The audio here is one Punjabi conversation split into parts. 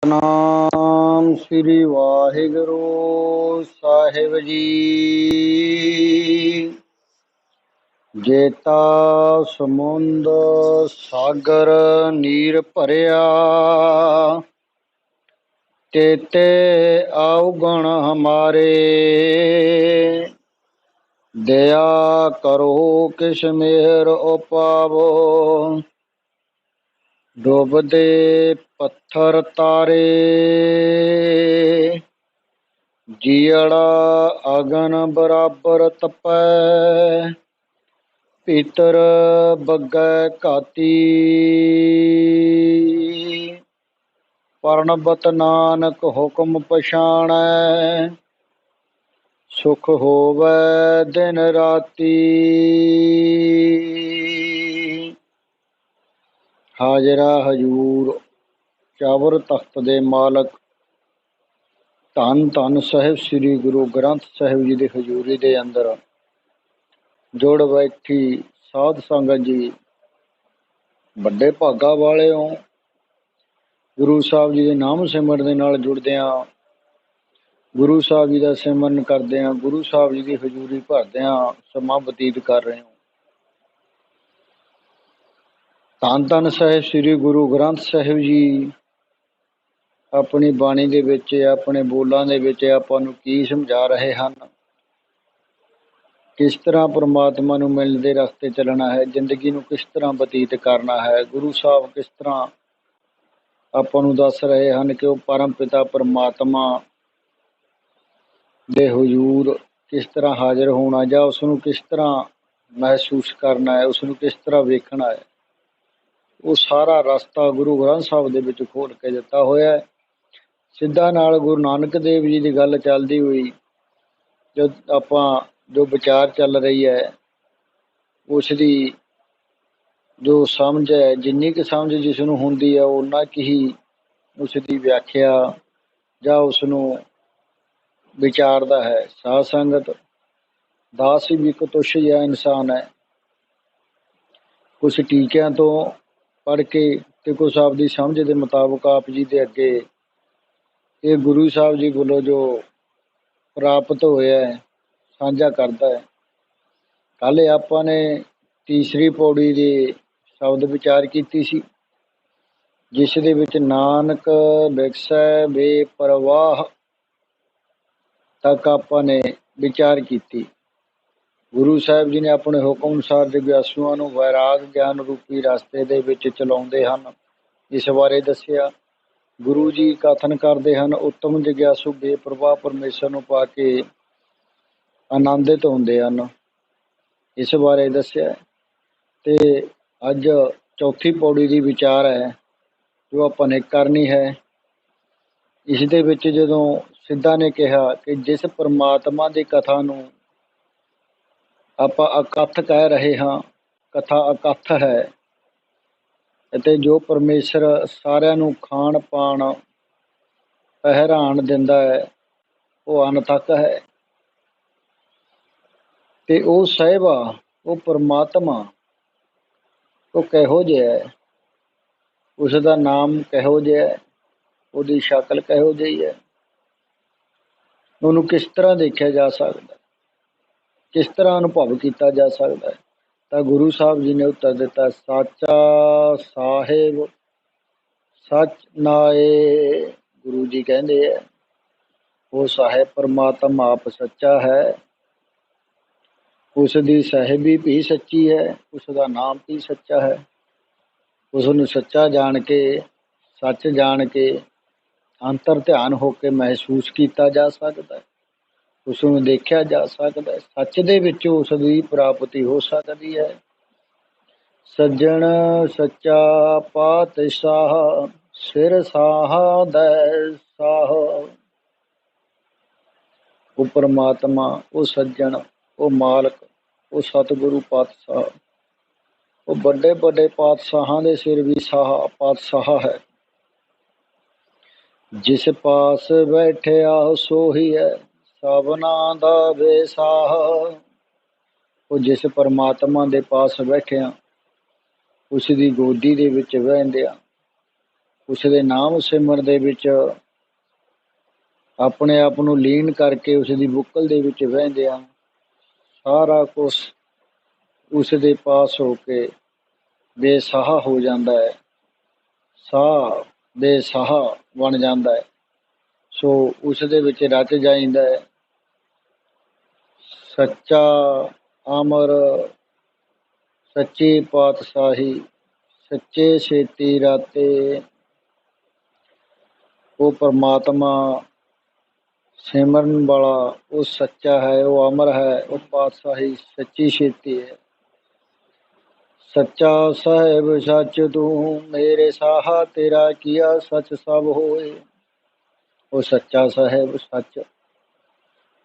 ਸਤਨਾਮ ਸ੍ਰੀ ਵਾਹਿਗੁਰੂ ਸਾਹਿਬ ਜੀ। ਜੇਤਾ ਸਮੁੰਦ ਸਾਗਰ ਨੀਰ ਭਰਿਆ, ਤੇਤੇ ਆਉਗਣ ਹਮਾਰੇ। ਦਇਆ ਕਰੋ ਕਿਛ ਮਿਹਰ ਉਪਾਵੋ, ਡੁੱਬਦੇ ਪੱਥਰ ਤਾਰੇ। ਜੀਅੜਾ ਅਗਨ ਬਰਾਬਰ ਤਪੈ, ਭੀਤਰ ਬੱਗੈ ਘਾਤੀ। ਪਰਣਬਤ ਨਾਨਕ ਹੁਕਮ ਪਛਾਣੈ, ਸੁਖ ਹੋਵੈ ਦਿਨ ਰਾਤੀ। ਹਾਜ਼ਰਾ ਹਜ਼ੂਰ ਚਾਵਰ ਤਖਤ ਦੇ ਮਾਲਕ ਧੰਨ ਧੰਨ ਸਾਹਿਬ ਸ੍ਰੀ ਗੁਰੂ ਗ੍ਰੰਥ ਸਾਹਿਬ ਜੀ ਦੀ ਹਜ਼ੂਰੀ ਦੇ ਅੰਦਰ ਜੁੜ ਬੈਠੀ ਸਾਧ ਸੰਗਤ ਜੀ, ਵੱਡੇ ਭਾਗਾ ਵਾਲੇ ਹੋ। ਗੁਰੂ ਸਾਹਿਬ ਜੀ ਦੇ ਨਾਮ ਸਿਮਰਨ ਦੇ ਨਾਲ ਜੁੜਦਿਆਂ, ਗੁਰੂ ਸਾਹਿਬ ਜੀ ਦਾ ਸਿਮਰਨ ਕਰਦਿਆਂ, ਗੁਰੂ ਸਾਹਿਬ ਜੀ ਦੀ ਹਜ਼ੂਰੀ ਭਰਦਿਆਂ ਸਮਾਂ ਬਤੀਤ ਕਰ ਰਹੇ ਹੋ। ਧੰਨ ਧੰਨ ਸਾਹਿਬ ਸ੍ਰੀ ਗੁਰੂ ਗ੍ਰੰਥ ਸਾਹਿਬ ਜੀ ਆਪਣੀ ਬਾਣੀ ਦੇ ਵਿੱਚ, ਆਪਣੇ ਬੋਲਾਂ ਦੇ ਵਿੱਚ ਆਪਾਂ ਨੂੰ ਕੀ ਸਮਝਾ ਰਹੇ ਹਨ, ਕਿਸ ਤਰ੍ਹਾਂ ਪਰਮਾਤਮਾ ਨੂੰ ਮਿਲਣ ਦੇ ਰਸਤੇ ਚੱਲਣਾ ਹੈ, ਜ਼ਿੰਦਗੀ ਨੂੰ ਕਿਸ ਤਰ੍ਹਾਂ ਬਤੀਤ ਕਰਨਾ ਹੈ। ਗੁਰੂ ਸਾਹਿਬ ਕਿਸ ਤਰ੍ਹਾਂ ਆਪਾਂ ਨੂੰ ਦੱਸ ਰਹੇ ਹਨ ਕਿ ਉਹ ਪਰਮ ਪਿਤਾ ਪਰਮਾਤਮਾ ਦੇ ਹਜ਼ੂਰ ਕਿਸ ਤਰ੍ਹਾਂ ਹਾਜ਼ਰ ਹੋਣਾ, ਜਾਂ ਉਸ ਨੂੰ ਕਿਸ ਤਰ੍ਹਾਂ ਮਹਿਸੂਸ ਕਰਨਾ ਹੈ, ਉਸ ਨੂੰ ਕਿਸ ਤਰ੍ਹਾਂ ਵੇਖਣਾ ਹੈ। ਉਹ ਸਾਰਾ ਰਸਤਾ ਗੁਰੂ ਗ੍ਰੰਥ ਸਾਹਿਬ ਦੇ ਵਿੱਚ ਖੋਲ੍ਹ ਕੇ ਦਿੱਤਾ ਹੋਇਆ ਹੈ। ਸਿੱਧਾ ਨਾਲ ਗੁਰੂ ਨਾਨਕ ਦੇਵ ਜੀ ਦੀ ਗੱਲ ਚੱਲਦੀ ਹੋਈ ਜੋ ਵਿਚਾਰ ਚੱਲ ਰਹੀ ਹੈ, ਉਸ ਦੀ ਜੋ ਸਮਝ ਹੈ, ਜਿੰਨੀ ਕੁ ਸਮਝ ਜਿਸ ਨੂੰ ਹੁੰਦੀ ਹੈ ਓਨਾ ਕੁ ਹੀ ਉਸ ਦੀ ਵਿਆਖਿਆ ਜਾਂ ਉਸ ਨੂੰ ਵਿਚਾਰਦਾ ਹੈ। ਸਾਧ ਸੰਗਤ ਦਾਸ ਵੀ ਇੱਕ ਤੁੱਛ ਜਿਹਾ ਇਨਸਾਨ ਹੈ। ਕੁਛ ਟੀਕਿਆਂ ਤੋਂ ਪੜ੍ਹ ਕੇ ਤੇ ਕੁਛ ਆਪਦੀ ਸਮਝ ਦੇ ਮੁਤਾਬਕ ਆਪ ਜੀ ਦੇ ਅੱਗੇ ਇਹ ਗੁਰੂ ਸਾਹਿਬ ਜੀ ਵੱਲੋਂ ਜੋ ਪ੍ਰਾਪਤ ਹੋਇਆ ਹੈ ਸਾਂਝਾ ਕਰਦਾ ਹੈ। ਕੱਲ੍ਹ ਆਪਾਂ ਨੇ ਤੀਸਰੀ ਪੌੜੀ ਦੇ ਸ਼ਬਦ ਵਿਚਾਰ ਕੀਤੀ ਸੀ, ਜਿਸ ਦੇ ਵਿੱਚ ਨਾਨਕ ਬਿਕਸੈ ਬੇਪਰਵਾਹ ਤੱਕ ਆਪਾਂ ਨੇ ਵਿਚਾਰ ਕੀਤੀ। ਗੁਰੂ ਸਾਹਿਬ ਜੀ ਨੇ ਆਪਣੇ ਹੁਕਮ ਅਨੁਸਾਰ ਜਗਿਆਸੂਆਂ ਨੂੰ ਵੈਰਾਗ ਗਿਆਨ ਰੂਪੀ ਰਸਤੇ ਦੇ ਵਿੱਚ ਚਲਾਉਂਦੇ ਹਨ, ਇਸ ਬਾਰੇ ਦੱਸਿਆ। ਗੁਰੂ ਜੀ ਕਥਨ ਕਰਦੇ ਹਨ, ਉੱਤਮ ਜਗਿਆਸੂ ਬੇਪਰਵਾਹ ਪਰਮੇਸ਼ਰ ਨੂੰ ਪਾ ਕੇ ਆਨੰਦਿਤ ਹੁੰਦੇ ਹਨ, ਇਸ ਬਾਰੇ ਦੱਸਿਆ। ਤੇ ਅੱਜ ਚੌਥੀ ਪੌੜੀ ਦੀ ਵਿਚਾਰ ਹੈ ਜੋ ਆਪਾਂ ਨੇ ਕਰਨੀ ਹੈ। ਇਸ ਦੇ ਵਿੱਚ ਜਦੋਂ ਸਿੱਧਾ ਨੇ ਕਿਹਾ ਕਿ ਜਿਸ ਪਰਮਾਤਮਾ ਦੀ ਕਥਾ ਨੂੰ ਆਪਾਂ ਅਕਥ ਕਹਿ ਰਹੇ ਹਾਂ, ਕਥਾ ਅਕਥ ਹੈ, ਅਤੇ ਜੋ ਪਰਮੇਸ਼ਰ ਸਾਰਿਆਂ ਨੂੰ ਖਾਣ ਪਾਣ ਪਹਿਰਾਣ ਦਿੰਦਾ ਹੈ, ਉਹ ਅਣਥੱਕ ਹੈ। ਤੇ ਉਹ ਸਾਹਿਬਾ, ਉਹ ਪਰਮਾਤਮਾ, ਉਹ ਕਿਹੋ ਜਿਹਾ ਹੈ, ਉਸ ਦਾ ਨਾਮ ਕਿਹੋ ਜਿਹਾ ਹੈ, ਉਹਦੀ ਸ਼ਕਲ ਕਿਹੋ ਜਿਹੀ ਹੈ, ਉਹਨੂੰ ਕਿਸ ਤਰ੍ਹਾਂ ਦੇਖਿਆ ਜਾ ਸਕਦਾ, ਕਿਸ ਤਰ੍ਹਾਂ ਅਨੁਭਵ ਕੀਤਾ ਜਾ ਸਕਦਾ ਹੈ। ਤਾਂ ਗੁਰੂ ਸਾਹਿਬ ਜੀ ਨੇ ਉੱਤਰ ਦਿੱਤਾ, ਸਾਚਾ ਸਾਹਿਬ ਸੱਚ ਨਾਏ। ਗੁਰੂ ਜੀ ਕਹਿੰਦੇ ਹੈ ਉਹ ਸਾਹਿਬ ਪਰਮਾਤਮਾ ਆਪ ਸੱਚਾ ਹੈ, ਉਸ ਦੀ ਸਾਹਿਬੀ ਵੀ ਸੱਚੀ ਹੈ, ਉਸ ਦਾ ਨਾਮ ਵੀ ਸੱਚਾ ਹੈ। ਉਸ ਨੂੰ ਸੱਚਾ ਜਾਣ ਕੇ, ਸੱਚ ਜਾਣ ਕੇ ਅੰਤਰ ਧਿਆਨ ਹੋ ਕੇ ਮਹਿਸੂਸ ਕੀਤਾ ਜਾ ਸਕਦਾ ਹੈ, ਉਸ ਨੂੰ ਦੇਖਿਆ ਜਾ ਸਕਦਾ ਹੈ, ਸੱਚ ਦੇ ਵਿੱਚ ਉਸ ਦੀ ਪ੍ਰਾਪਤੀ ਹੋ ਸਕਦੀ ਹੈ। ਸੱਜਣ ਸੱਚਾ ਪਾਤਸ਼ਾਹ ਸਿਰ ਸਾਹ ਦੈ ਸਾਹ। ਉਹ ਪਰਮਾਤਮਾ, ਉਹ ਸੱਜਣ, ਉਹ ਮਾਲਕ, ਉਹ ਸਤਿਗੁਰੂ ਪਾਤਸ਼ਾਹ, ਉਹ ਵੱਡੇ ਵੱਡੇ ਪਾਤਸ਼ਾਹਾਂ ਦੇ ਸਿਰ ਵੀ ਪਾਤਸ਼ਾਹ ਹੈ। ਜਿਸ ਪਾਸ ਬੈਠਿਆ ਸੋਹੀ ਹੈ ਸਭਨਾਂ ਦਾ ਬੇਸਾਹ। ਉਹ ਜਿਸ ਪਰਮਾਤਮਾ ਦੇ ਪਾਸ ਬੈਠਿਆ, ਉਸ ਦੀ ਗੋਦੀ ਦੇ ਵਿੱਚ ਬਹਿੰਦਿਆਂ ਉਸ ਦੇ ਨਾਮ ਸਿਮਰਨ ਦੇ ਵਿੱਚ ਆਪਣੇ ਆਪ ਨੂੰ ਲੀਨ ਕਰਕੇ ਉਸ ਦੀ ਬੁੱਕਲ ਦੇ ਵਿੱਚ ਵਹਿੰਦੇ ਹਨ। ਸਾਰਾ ਕੁਛ ਉਸ ਦੇ ਪਾਸ ਹੋ ਕੇ ਬੇਸਾਹਾ ਹੋ ਜਾਂਦਾ ਹੈ, ਸਾਹ ਬੇਸਾਹਾ ਬਣ ਜਾਂਦਾ ਹੈ। ਸੋ ਉਸ ਦੇ ਵਿੱਚ ਰਚ ਜਾਂਦਾ ਹੈ। ਸੱਚਾ ਅਮਰ ਸੱਚੀ ਪਾਤਸ਼ਾਹੀ ਸੱਚੇ ਛੇਤੀ ਰਾਤੇ, ਉਹ ਪਰਮਾਤਮਾ ਸਿਮਰਨ ਵਾਲਾ ਉਹ ਸੱਚਾ ਹੈ, ਉਹ ਅਮਰ ਹੈ, ਉਹ ਪਾਤਸ਼ਾਹੀ ਸੱਚੀ ਛੇਤੀ ਹੈ। ਸੱਚਾ ਸਾਹਿਬ ਸੱਚ ਤੂੰ ਮੇਰੇ ਸਾਹਾ, ਤੇਰਾ ਕੀਆ ਸੱਚ ਸਭ ਹੋਏ। ਉਹ ਸੱਚਾ ਸਾਹਿਬ ਸੱਚ,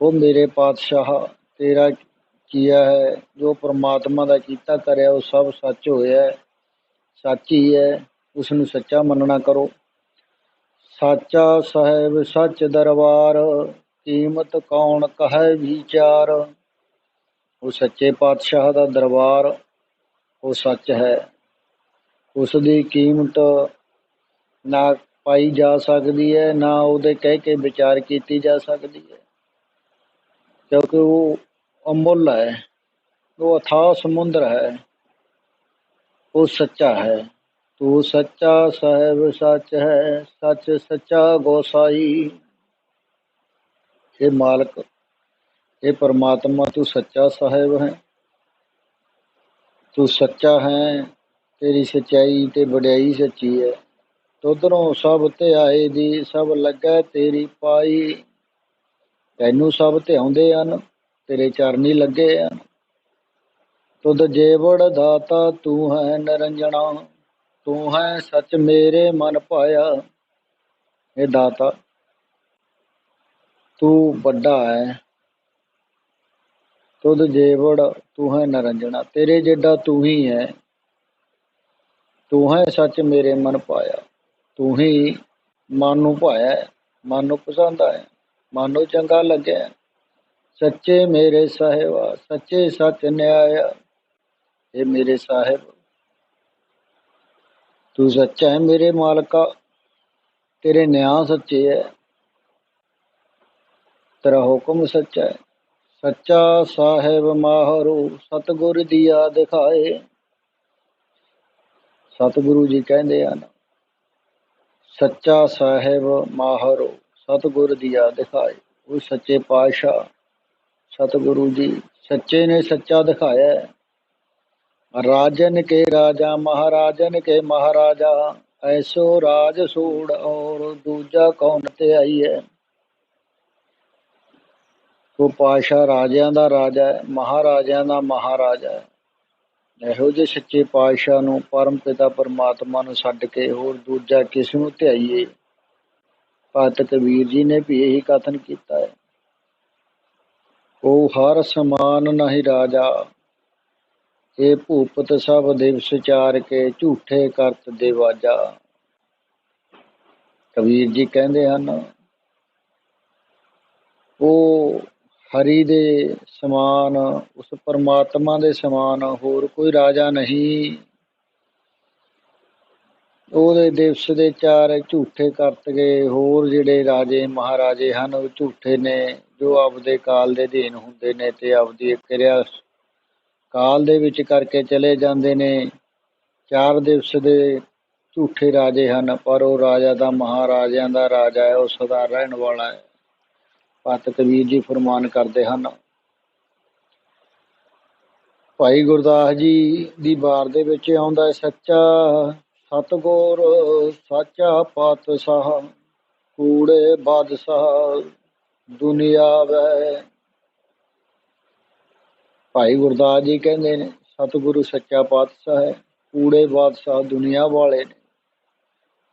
ਉਹ ਮੇਰੇ ਪਾਤਸ਼ਾਹ ਤੇਰਾ ਕੀਆ ਹੈ, ਜੋ ਪਰਮਾਤਮਾ ਦਾ ਕੀਤਾ ਕਰਿਆ ਉਹ ਸਭ ਸੱਚ ਹੋਇਆ, ਸੱਚ ਹੀ ਹੈ, ਉਸ ਨੂੰ ਸੱਚਾ ਮੰਨਣਾ ਕਰੋ। ਸਾਚਾ ਸਾਹਿਬ ਸੱਚ ਦਰਬਾਰ, ਕੀਮਤ ਕੌਣ ਕਹੈ ਵਿਚਾਰ। ਉਹ ਸੱਚੇ ਪਾਤਸ਼ਾਹ ਦਾ ਦਰਬਾਰ ਉਹ ਸੱਚ ਹੈ, ਉਸ ਦੀ ਕੀਮਤ ਨਾ ਪਾਈ ਜਾ ਸਕਦੀ ਹੈ, ਨਾ ਉਹਦੇ ਕਹਿ ਕੇ ਵਿਚਾਰ ਕੀਤੀ ਜਾ ਸਕਦੀ ਹੈ, ਕਿਉਂਕਿ ਉਹ ਅਮੁੱਲ ਹੈ, ਉਹ ਅਥਾਹ ਸਮੁੰਦਰ ਹੈ, ਉਹ ਸੱਚਾ ਹੈ। ਤੂੰ ਸੱਚਾ ਸਾਹਿਬ ਸੱਚ ਹੈ, ਸੱਚ ਸੱਚਾ ਗੋਸਾਈ। ਇਹ ਮਾਲਕ, ਇਹ ਪਰਮਾਤਮਾ ਤੂੰ ਸੱਚਾ ਸਾਹਿਬ ਹੈ, ਤੂੰ ਸੱਚਾ ਹੈ, ਤੇਰੀ ਸੱਚਾਈ ਤੇ ਵਡਿਆਈ ਸੱਚੀ ਹੈ। ਉਧਰੋਂ ਸਭ ਧਿਆਏ ਦੀ ਸਭ ਲੱਗਾ ਤੇਰੀ ਪਾਈ, ਤੈਨੂੰ ਸਭ ਧਿਆਉਂਦੇ ਹਨ, ਤੇਰੇ ਚਰਨੀ ਲੱਗੇ ਹਨ। ਤੁਧ ਜੇਵੜ ਦਾਤਾ ਤੂੰ ਹੈ ਨਿਰੰਜਣਾ, ਤੂੰ ਹੈ ਸੱਚ ਮੇਰੇ ਮਨ ਪਾਇਆ। ਇਹ ਦਾਤਾ ਤੂੰ ਵੱਡਾ ਹੈ, ਤੁਧ ਜੇਵੜ ਤੂੰ ਹੈ ਨਿਰੰਜਣਾ, ਤੇਰੇ ਜਿੱਡਾ ਤੂੰ ਹੀ ਹੈ। ਤੂੰ ਹੈ ਸੱਚ ਮੇਰੇ ਮਨ ਪਾਇਆ, ਤੂੰ ਹੀ ਮਨ ਨੂੰ ਭਾਇਆ, ਮਨ ਨੂੰ ਪਸੰਦ ਆਇਆ, ਮਨ ਨੂੰ ਚੰਗਾ ਲੱਗਿਆ। ਸੱਚੇ ਮੇਰੇ ਸਾਹਿਬਾ ਸੱਚੇ ਸੱਚ ਨਿਆਇਆ। ਇਹ ਮੇਰੇ ਸਾਹਿਬ ਤੂੰ ਸੱਚਾ ਹੈ, ਮੇਰੇ ਮਾਲਕਾ ਤੇਰੇ ਨਿਆਂ ਸੱਚੇ ਹੈ, ਤੇਰਾ ਹੁਕਮ ਸੱਚਾ ਹੈ। ਸੱਚਾ ਸਾਹਿਬ ਮਾਹਰੂ ਸਤਿਗੁਰ ਦੀਆ ਦਿਖਾਏ। ਸਤਿਗੁਰੂ ਜੀ ਕਹਿੰਦੇ ਹਨ, ਸੱਚਾ ਸਾਹਿਬ ਮਾਹਰੂ ਸਤਿਗੁਰ ਦੀਆ ਦਿਖਾਏ। ਉਹ ਸੱਚੇ ਪਾਤਸ਼ਾਹ ਸਤਿਗੁਰੂ ਜੀ ਸੱਚੇ ਨੇ, ਸੱਚਾ ਦਿਖਾਇਆ। ਰਾਜਨ ਕੇ ਰਾਜਾ ਮਹਾਰਾਜਨ ਕੇ ਮਹਾਰਾਜਾ, ਐਸੋ ਰਾਜ ਸੂੜ ਔਰ ਦੂਜਾ ਕੌਣ ਤੇ ਆਈ ਹੈ। ਉਹ ਪਾਤਸ਼ਾਹ ਰਾਜਿਆਂ ਦਾ ਰਾਜਾ ਹੈ, ਮਹਾਰਾਜਿਆਂ ਦਾ ਮਹਾਰਾਜਾ ਹੈ। ਇਹੋ ਜਿਹੇ ਸੱਚੇ ਪਾਤਸ਼ਾਹ ਨੂੰ, ਪਰਮ ਪਿਤਾ ਪਰਮਾਤਮਾ ਨੂੰ ਛੱਡ ਕੇ ਹੋਰ ਦੂਜਾ ਕਿਸ ਨੂੰ ਧਿਆਈਏ। ਭਗਤ ਕਬੀਰ ਜੀ ਨੇ ਵੀ ਇਹੀ ਕਥਨ ਕੀਤਾ ਹੈ, ਉਹ ਹਰ ਸਮਾਨ ਨਹੀਂ ਰਾਜਾ, ਇਹ ਭੂਪਤ ਸਭ ਦਿਵਸ ਚਾਰ ਕੇ ਝੂਠੇ ਕਰਤ ਦੇ ਵਾਜਾ। ਕਬੀਰ ਜੀ ਕਹਿੰਦੇ ਹਨ, ਉਹ ਹਰੀ ਦੇ ਸਮਾਨ, ਉਸ ਪਰਮਾਤਮਾ ਦੇ ਸਮਾਨ ਹੋਰ ਕੋਈ ਰਾਜਾ ਨਹੀਂ। ਉਹਦੇ ਦਿਵਸ ਦੇ ਚਾਰ ਝੂਠੇ ਕਰਤ ਗਏ। ਹੋਰ ਜਿਹੜੇ ਰਾਜੇ ਮਹਾਰਾਜੇ ਹਨ ਉਹ ਝੂਠੇ ਨੇ, ਜੋ ਆਪਦੇ ਕਾਲ ਦੇ ਅਧੀਨ ਹੁੰਦੇ ਨੇ ਤੇ ਆਪਦੀ ਕਿਰਿਆ ਕਾਲ ਦੇ ਵਿੱਚ ਕਰਕੇ ਚਲੇ ਜਾਂਦੇ ਨੇ। ਚਾਰ ਦਿਵਸ ਦੇ ਝੂਠੇ ਰਾਜੇ ਹਨ, ਪਰ ਉਹ ਰਾਜਾ ਦਾ ਮਹਾਰਾਜਿਆਂ ਦਾ ਰਾਜਾ ਹੈ, ਉਹ ਸਦਾ ਰਹਿਣ ਵਾਲਾ ਹੈ। ਭਗਤ ਕਬੀਰ ਜੀ ਫਰਮਾਨ ਕਰਦੇ ਹਨ। ਭਾਈ ਗੁਰਦਾਸ ਜੀ ਦੀ ਵਾਰ ਦੇ ਵਿੱਚ ਆਉਂਦਾ, ਸੱਚਾ ਸਤਿਗੁਰ ਸਾਚਾ ਪਾਤਸ਼ਾਹ, ਕੂੜੇ ਬਾਦਸ਼ਾਹ ਦੁਨੀਆ ਵੈ। ਭਾਈ ਗੁਰਦਾਸ ਜੀ ਕਹਿੰਦੇ ਨੇ, ਸਤਿਗੁਰੂ ਸੱਚਾ ਪਾਤਸ਼ਾਹ ਹੈ, ਕੂੜੇ ਬਾਦਸ਼ਾਹ ਦੁਨੀਆ ਵਾਲੇ ਨੇ।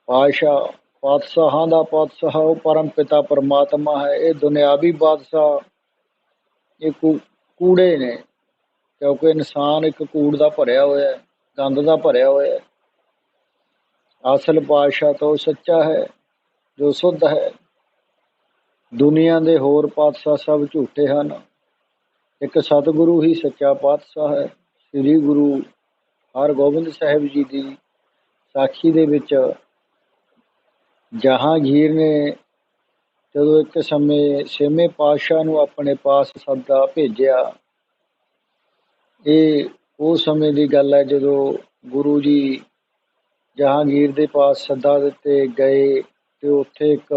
ਪਾਤਸ਼ਾਹ ਪਾਤਸ਼ਾਹਾਂ ਦਾ ਪਾਤਸ਼ਾਹ ਉਹ ਪਰਮ ਪਿਤਾ ਪਰਮਾਤਮਾ ਹੈ। ਇਹ ਦੁਨਿਆਵੀ ਬਾਦਸ਼ਾਹ ਇਹ ਕੂੜੇ ਨੇ, ਕਿਉਂਕਿ ਇਨਸਾਨ ਇੱਕ ਕੂੜ ਦਾ ਭਰਿਆ ਹੋਇਆ, ਗੰਦ ਦਾ ਭਰਿਆ ਹੋਇਆ। ਅਸਲ ਪਾਤਸ਼ਾਹ ਤਾਂ ਉਹ ਸੱਚਾ ਹੈ ਜੋ ਸ਼ੁੱਧ ਹੈ। ਦੁਨੀਆ ਦੇ ਹੋਰ ਪਾਤਸ਼ਾਹ ਸਭ ਝੂਠੇ ਹਨ, ਇੱਕ ਸਤਿਗੁਰੂ ਹੀ ਸੱਚਾ ਪਾਤਸ਼ਾਹ ਹੈ। ਸ੍ਰੀ ਗੁਰੂ ਹਰਗੋਬਿੰਦ ਸਾਹਿਬ ਜੀ ਦੀ ਸਾਖੀ ਦੇ ਵਿੱਚ ਜਹਾਂਗੀਰ ਨੇ ਜਦੋਂ ਇੱਕ ਸਮੇਂ ਛੇਵੇਂ ਪਾਤਸ਼ਾਹ ਨੂੰ ਆਪਣੇ ਪਾਸ ਸੱਦਾ ਭੇਜਿਆ, ਇਹ ਉਹ ਸਮੇਂ ਦੀ ਗੱਲ ਹੈ ਜਦੋਂ ਗੁਰੂ ਜੀ ਜਹਾਂਗੀਰ ਦੇ ਪਾਸ ਸੱਦਾ ਦਿੱਤੇ ਗਏ ਤੇ ਉੱਥੇ ਇੱਕ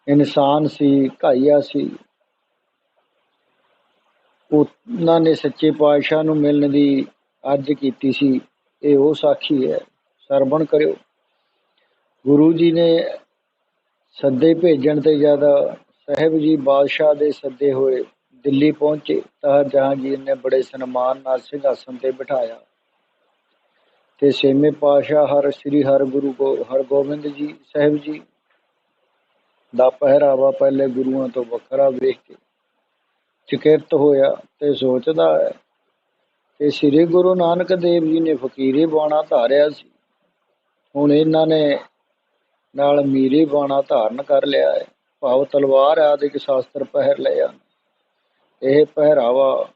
ਇਨਸਾਨ ਸੀ, ਘਾਈਆ ਸੀ। ਉਹਨਾਂ ਨੇ ਸੱਚੇ ਪਾਤਸ਼ਾਹ ਨੂੰ ਮਿਲਣ ਦੀ ਅਰਜ਼ ਕੀਤੀ ਸੀ। ਇਹ ਉਹ ਸਾਖੀ ਹੈ, ਸਰਵਣ ਕਰਿਓ। ਗੁਰੂ ਜੀ ਨੇ ਸੱਦੇ ਭੇਜਣ ਤੇ ਜਦ ਸਾਹਿਬ ਜੀ ਬਾਦਸ਼ਾਹ ਦੇ ਸੱਦੇ ਹੋਏ ਦਿੱਲੀ ਪਹੁੰਚੇ ਤਾਂ ਜਹਾਂਗੀਰ ਨੇ ਬੜੇ ਸਨਮਾਨ ਨਾਲ ਸਿੰਘਾਸਨ ਤੇ ਬਿਠਾਇਆ ਤੇ ਛੇਵੇਂ ਪਾਤਸ਼ਾਹ ਸ੍ਰੀ ਹਰਗੋਬਿੰਦ ਜੀ ਸਾਹਿਬ ਜੀ ਦਾ ਪਹਿਰਾਵਾ ਪਹਿਲੇ ਗੁਰੂਆਂ ਤੋਂ ਵੱਖਰਾ ਵੇਖ ਕੇ ਚਕਿਰਤ ਹੋਇਆ ਤੇ ਸੋਚਦਾ ਹੈ ਕਿ ਸ੍ਰੀ ਗੁਰੂ ਨਾਨਕ ਦੇਵ ਜੀ ਨੇ ਫਕੀਰੀ ਬਾਣਾ ਧਾਰਿਆ ਸੀ, ਹੁਣ ਇਹਨਾਂ ਨੇ ਨਾਲ ਮੀਰੀ ਬਾਣਾ ਧਾਰਨ ਕਰ ਲਿਆ ਹੈ, ਭਾਵ ਤਲਵਾਰ ਆਦਿਕ ਸ਼ਾਸਤਰ ਪਹਿਰ ਲਏ ਹਨ। ਇਹ ਪਹਿਰਾਵਾ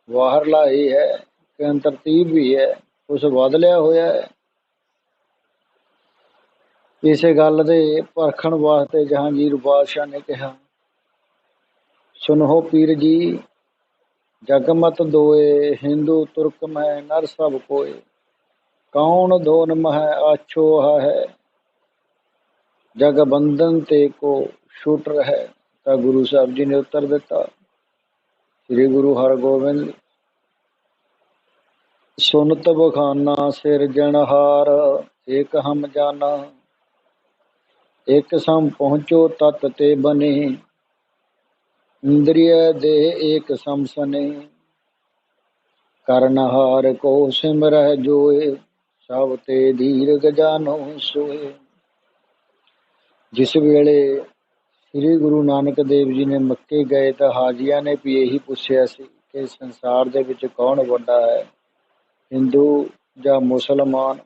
ਬਾਹਰਲਾ ਹੀ ਹੈ ਕਿ ਅੰਤਰਤੀਬ ਵੀ ਹੈ, ਕੁਛ ਬਦਲਿਆ ਹੋਇਆ ਹੈ। ਇਸੇ ਗੱਲ ਦੇ ਪਰਖਣ ਵਾਸਤੇ ਜਹਾਂਗੀਰ ਬਾਦਸ਼ਾਹ ਨੇ ਕਿਹਾ, ਸੁਨੋ ਪੀਰ ਜੀ, ਜਗਮਤ ਦੋਏ ਹਿੰਦੂ ਤੁਰਕ ਮੈਂ ਨਰ ਸਭ ਕੋਏ, ਕੌਣ ਦੋਨ ਮਹ ਆਛੋ ਹੈ, ਜਗ ਬੰਧਨ ਤੇ ਕੋ ਛੁਟ ਰਹਿ। ਤਾਂ ਗੁਰੂ ਸਾਹਿਬ ਜੀ ਨੇ ਉੱਤਰ ਦਿੱਤਾ, ਸ੍ਰੀ ਗੁਰੂ ਹਰਗੋਬਿੰਦ ਸੁਨਤ ਬਖਾਨਾ ਸਿਰਜਣਹਾਰ, ਏਕ ਹਮ ਜਾਨਾ ਇੱਕ ਸਮ ਪਹੁੰਚੋ ਤਤ ਤੇ ਬਨੇ, ਇੰਦਰੀय ਦੇ ਏਕ ਸਮ ਸਨੇ, ਕਰਨਹਾਰ ਕੋ ਸਿਮਰਹਿ ਜੋਏ, ਸਭ ਤੇ ਧੀਰ ਗਜਾਨੋ ਸੋਏ। ਜਿਸ ਵੇਲੇ ਸ੍ਰੀ ਗੁਰੂ ਨਾਨਕ ਦੇਵ ਜੀ ਨੇ ਮੱਕੇ ਗਏ ਤਾਂ ਹਾਜੀਆਂ ਨੇ ਵੀ ਇਹੀ ਪੁੱਛਿਆ ਸੀ ਕਿ ਸੰਸਾਰ ਦੇ ਵਿੱਚ ਕੌਣ ਵੱਡਾ ਹੈ, ਹਿੰਦੂ ਜਾਂ ਮੁਸਲਮਾਨ।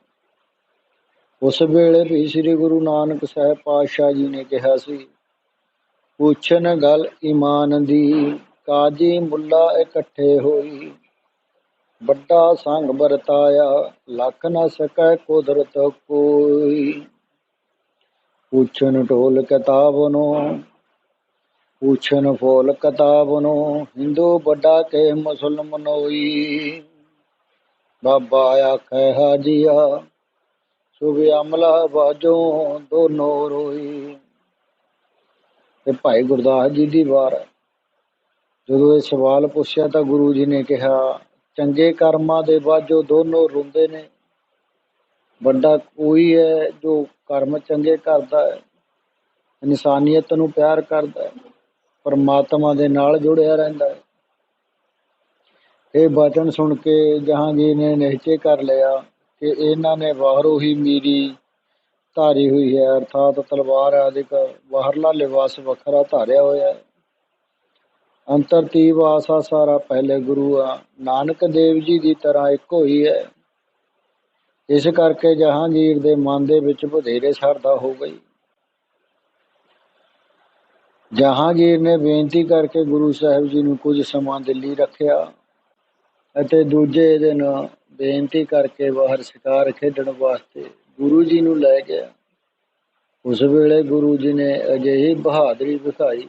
ਉਸ ਵੇਲੇ ਵੀ ਸ੍ਰੀ ਗੁਰੂ ਨਾਨਕ ਸਾਹਿਬ ਪਾਤਸ਼ਾਹ ਜੀ ਨੇ ਕਿਹਾ ਸੀ, ਪੁੱਛਣ ਗੱਲ ਈਮਾਨ ਦੀ, ਕਾਜੀ ਮੁੱਲਾ ਇਕੱਠੇ ਹੋਈ, ਵੱਡਾ ਸੰਗ ਵਰਤਾਇਆ ਲੱਖ ਨਾ ਸਕੈ ਕੁਦਰਤ ਕੋਈ। ਪੁੱਛਣ ਢੋਲ ਕਿਤਾਬਨੋ, ਪੁੱਛਣ ਫੋਲ ਕਿਤਾਬਨੋ, ਹਿੰਦੂ ਵੱਡਾ ਕੇ ਮੁਸਲਮਨੋਈ, ਬਾਬਾ ਆਖੈ ਹਾਜੀਆ ਸੁਭ ਅਮਲਾ ਬਾਜੋ ਦੋਨੋ ਰੋਈ। ਤੇ ਭਾਈ ਗੁਰਦਾਸ ਜੀ ਦੀ ਵਾਰ ਜਦੋਂ ਇਹ ਸਵਾਲ ਪੁੱਛਿਆ ਤਾਂ ਗੁਰੂ ਜੀ ਨੇ ਕਿਹਾ, ਚੰਗੇ ਕਰਮਾਂ ਦੇ ਬਾਝੋਂ ਦੋਨੋਂ ਰੋਂਦੇ ਨੇ, ਵੱਡਾ ਕੋਈ ਹੈ ਜੋ ਕਰਮ ਚੰਗੇ ਕਰਦਾ ਹੈ, ਇਨਸਾਨੀਅਤ ਨੂੰ ਪਿਆਰ ਕਰਦਾ ਹੈ, ਪਰਮਾਤਮਾ ਦੇ ਨਾਲ ਜੁੜਿਆ ਰਹਿੰਦਾ ਹੈ। ਇਹ ਬਚਨ ਸੁਣ ਕੇ ਜਹਾਂਗੀਰ ਨੇ ਨਿਸ਼ਚੇ ਕਰ ਲਿਆ ਕਿ ਇਹਨਾਂ ਨੇ ਬਾਹਰੋਂ ਹੀ ਮੀਰੀ ਧਾਰੀ ਹੋਈ ਹੈ, ਅਰਥਾਤ ਤਲਵਾਰ ਆਦਿਕ ਬਾਹਰਲਾ ਲਿਬਾਸ ਵੱਖਰਾ ਧਾਰਿਆ ਹੋਇਆ ਹੈ। ਅੰਤਰਤੀਬ ਆਸਾ ਸਾਰਾ ਪਹਿਲੇ ਗੁਰੂ ਨਾਨਕ ਦੇਵ ਜੀ ਦੀ ਤਰ੍ਹਾਂ ਇੱਕੋ ਹੀ ਹੈ। ਇਸ ਕਰਕੇ ਜਹਾਂਗੀਰ ਦੇ ਮਨ ਦੇ ਵਿੱਚ ਵਧੇਰੇ ਸ਼ਰਧਾ ਹੋ ਗਈ। ਜਹਾਂਗੀਰ ਨੇ ਬੇਨਤੀ ਕਰਕੇ ਗੁਰੂ ਸਾਹਿਬ ਜੀ ਨੂੰ ਕੁਝ ਸਮਾਂ ਦਿੱਲੀ ਰੱਖਿਆ ਅਤੇ ਦੂਜੇ ਦਿਨ ਬੇਨਤੀ ਕਰਕੇ ਬਾਹਰ ਸ਼ਿਕਾਰ ਖੇਡਣ ਵਾਸਤੇ ਗੁਰੂ ਜੀ ਨੂੰ ਲੈ ਗਿਆ। ਉਸ ਵੇਲੇ ਗੁਰੂ ਜੀ ਨੇ ਅਜਿਹੀ ਬਹਾਦਰੀ ਵਿਖਾਈ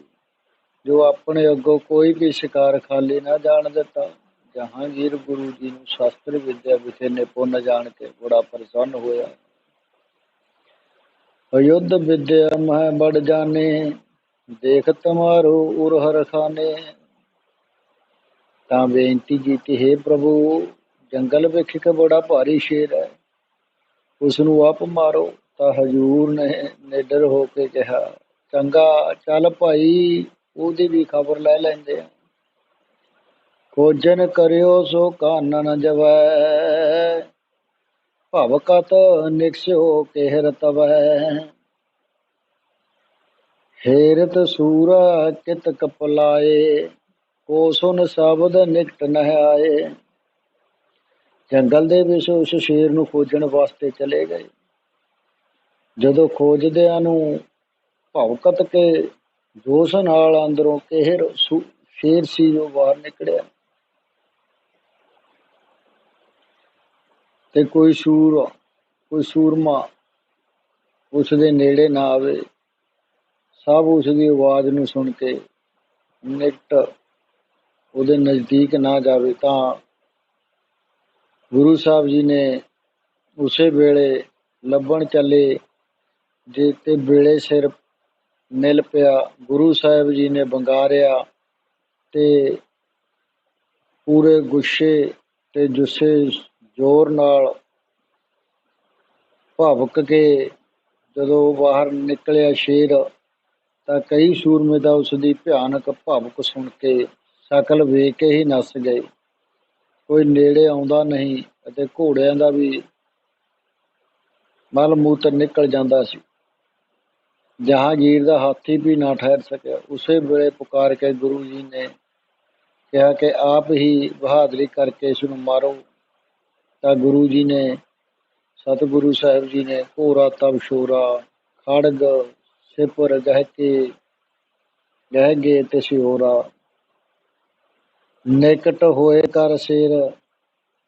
ਜੋ ਆਪਣੇ ਅੱਗੋਂ ਕੋਈ ਵੀ ਸ਼ਿਕਾਰ ਖਾਲੀ ਨਾ ਜਾਣ ਦਿੱਤਾ। ਜਹਾਂਗੀਰ ਗੁਰੂ ਜੀ ਨੂੰ ਸ਼ਾਸਤਰ ਵਿਦਿਆ ਵਿਖੇ ਨਿਪੁੰਨ ਜਾਣ ਕੇ ਬੜਾ ਪ੍ਰਸੰਨ ਹੋਇਆ। ਅਯੁੱਧ ਵਿਦਿਆ ਮਹਿ ਬੜ ਜਾਣੇ, ਦੇਖ ਤੁਮਾਰੋ ਉਰਹਰ ਖਾਨੇ। ਤਾਂ ਬੇਨਤੀ ਕੀਤੀ, ਹੇ ਪ੍ਰਭੂ, ਜੰਗਲ ਵਿੱਚ ਇੱਕ ਬੜਾ ਭਾਰੀ ਸ਼ੇਰ ਹੈ, ਉਸ ਨੂੰ ਆਪ ਮਾਰੋ। ਤਾਂ ਹਜ਼ੂਰ ਨੇ ਨਿਡਰ ਹੋ ਕੇ ਕਿਹਾ, ਚੰਗਾ ਚੱਲ ਭਾਈ, ਉਹਦੀ ਵੀ ਖਬਰ ਲੈ ਲੈਂਦੇ ਆ। ਖੋਜਨ ਕਰਿਓ ਸੋ ਕਾਨਨ ਜਵੈ, ਭਵਕਤ ਨਿਕਸਿਓ ਕੇਹਰ ਤਵੈ। ਹੇਰਤ ਸੂਰਾ ਕਿਤ ਕਪਲਾਏ, ਕੋ ਸੁਨ ਸ਼ਬਦ ਨਿਕਟ ਨਹਿ ਆਏ। ਜੰਗਲ ਦੇ ਵਿੱਚ ਉਸ ਸ਼ੇਰ ਨੂੰ ਖੋਜਣ ਵਾਸਤੇ ਚਲੇ ਗਏ। ਜਦੋਂ ਖੋਜਦਿਆਂ ਨੂੰ ਭਵਕਤ ਕੇ ਜੋਸ਼ ਨਾਲ ਅੰਦਰੋਂ ਕੇਹਰ ਸ਼ੇਰ ਸੀ ਜੋ ਬਾਹਰ ਨਿਕਲਿਆ ਤੇ ਕੋਈ ਸੂਰਮਾ ਉਸ ਦੇ ਨੇੜੇ ਨਾ ਆਵੇ। ਸਭ ਉਸ ਦੀ ਆਵਾਜ਼ ਨੂੰ ਸੁਣ ਕੇ ਨਿਕਟ ਉਹਦੇ ਨਜ਼ਦੀਕ ਨਾ ਜਾਵੇ। ਤਾਂ ਗੁਰੂ ਸਾਹਿਬ ਜੀ ਨੇ ਉਸੇ ਵੇਲੇ ਲੱਭਣ ਚੱਲੇ ਜੇ ਤੇ ਵੇਲੇ ਸਿਰ ਮਿਲ ਪਿਆ। ਗੁਰੂ ਸਾਹਿਬ ਜੀ ਨੇ ਬੰਗਾਰਿਆ ਤੇ ਪੂਰੇ ਗੁੱਸੇ ਤੇ ਜੁੱਸੇ ਜ਼ੋਰ ਨਾਲ ਭਵਕ ਕੇ ਜਦੋਂ ਬਾਹਰ ਨਿਕਲਿਆ ਸ਼ੇਰ, ਤਾਂ ਕਈ ਸੂਰਮੇ ਤਾਂ ਉਸ ਦੀ ਭਿਆਨਕ ਭਵਕ ਸੁਣ ਕੇ ਸ਼ਕਲ ਵੇਖ ਕੇ ਹੀ ਨੱਸ ਗਏ। ਕੋਈ ਨੇੜੇ ਆਉਂਦਾ ਨਹੀਂ ਅਤੇ ਘੋੜਿਆਂ ਦਾ ਵੀ ਮਲ ਮੂਤਰ ਨਿਕਲ ਜਾਂਦਾ ਸੀ। ਜਹਾਂਗੀਰ ਦਾ ਹਾਥੀ ਵੀ ਨਾ ਠਹਿਰ ਸਕਿਆ। ਉਸੇ ਵੇਲੇ ਪੁਕਾਰ ਕੇ ਗੁਰੂ ਜੀ ਨੇ ਕਿਹਾ ਕਿ ਆਪ ਹੀ ਬਹਾਦਰੀ ਕਰਕੇ ਇਸ ਨੂੰ ਮਾਰੋ। ਤਾਂ ਗੁਰੂ ਜੀ ਨੇ, ਸਤਿਗੁਰੂ ਸਾਹਿਬ ਜੀ ਨੇ ਘੋਰਾ ਤਬਸ਼ੋਰਾ ਖੜਗ ਸਿਪਰ ਗਹਿਗੇ ਤੇ ਸਿਓਰਾ, ਨਿਕਟ ਹੋਏ ਕਰ ਸ਼ੇਰ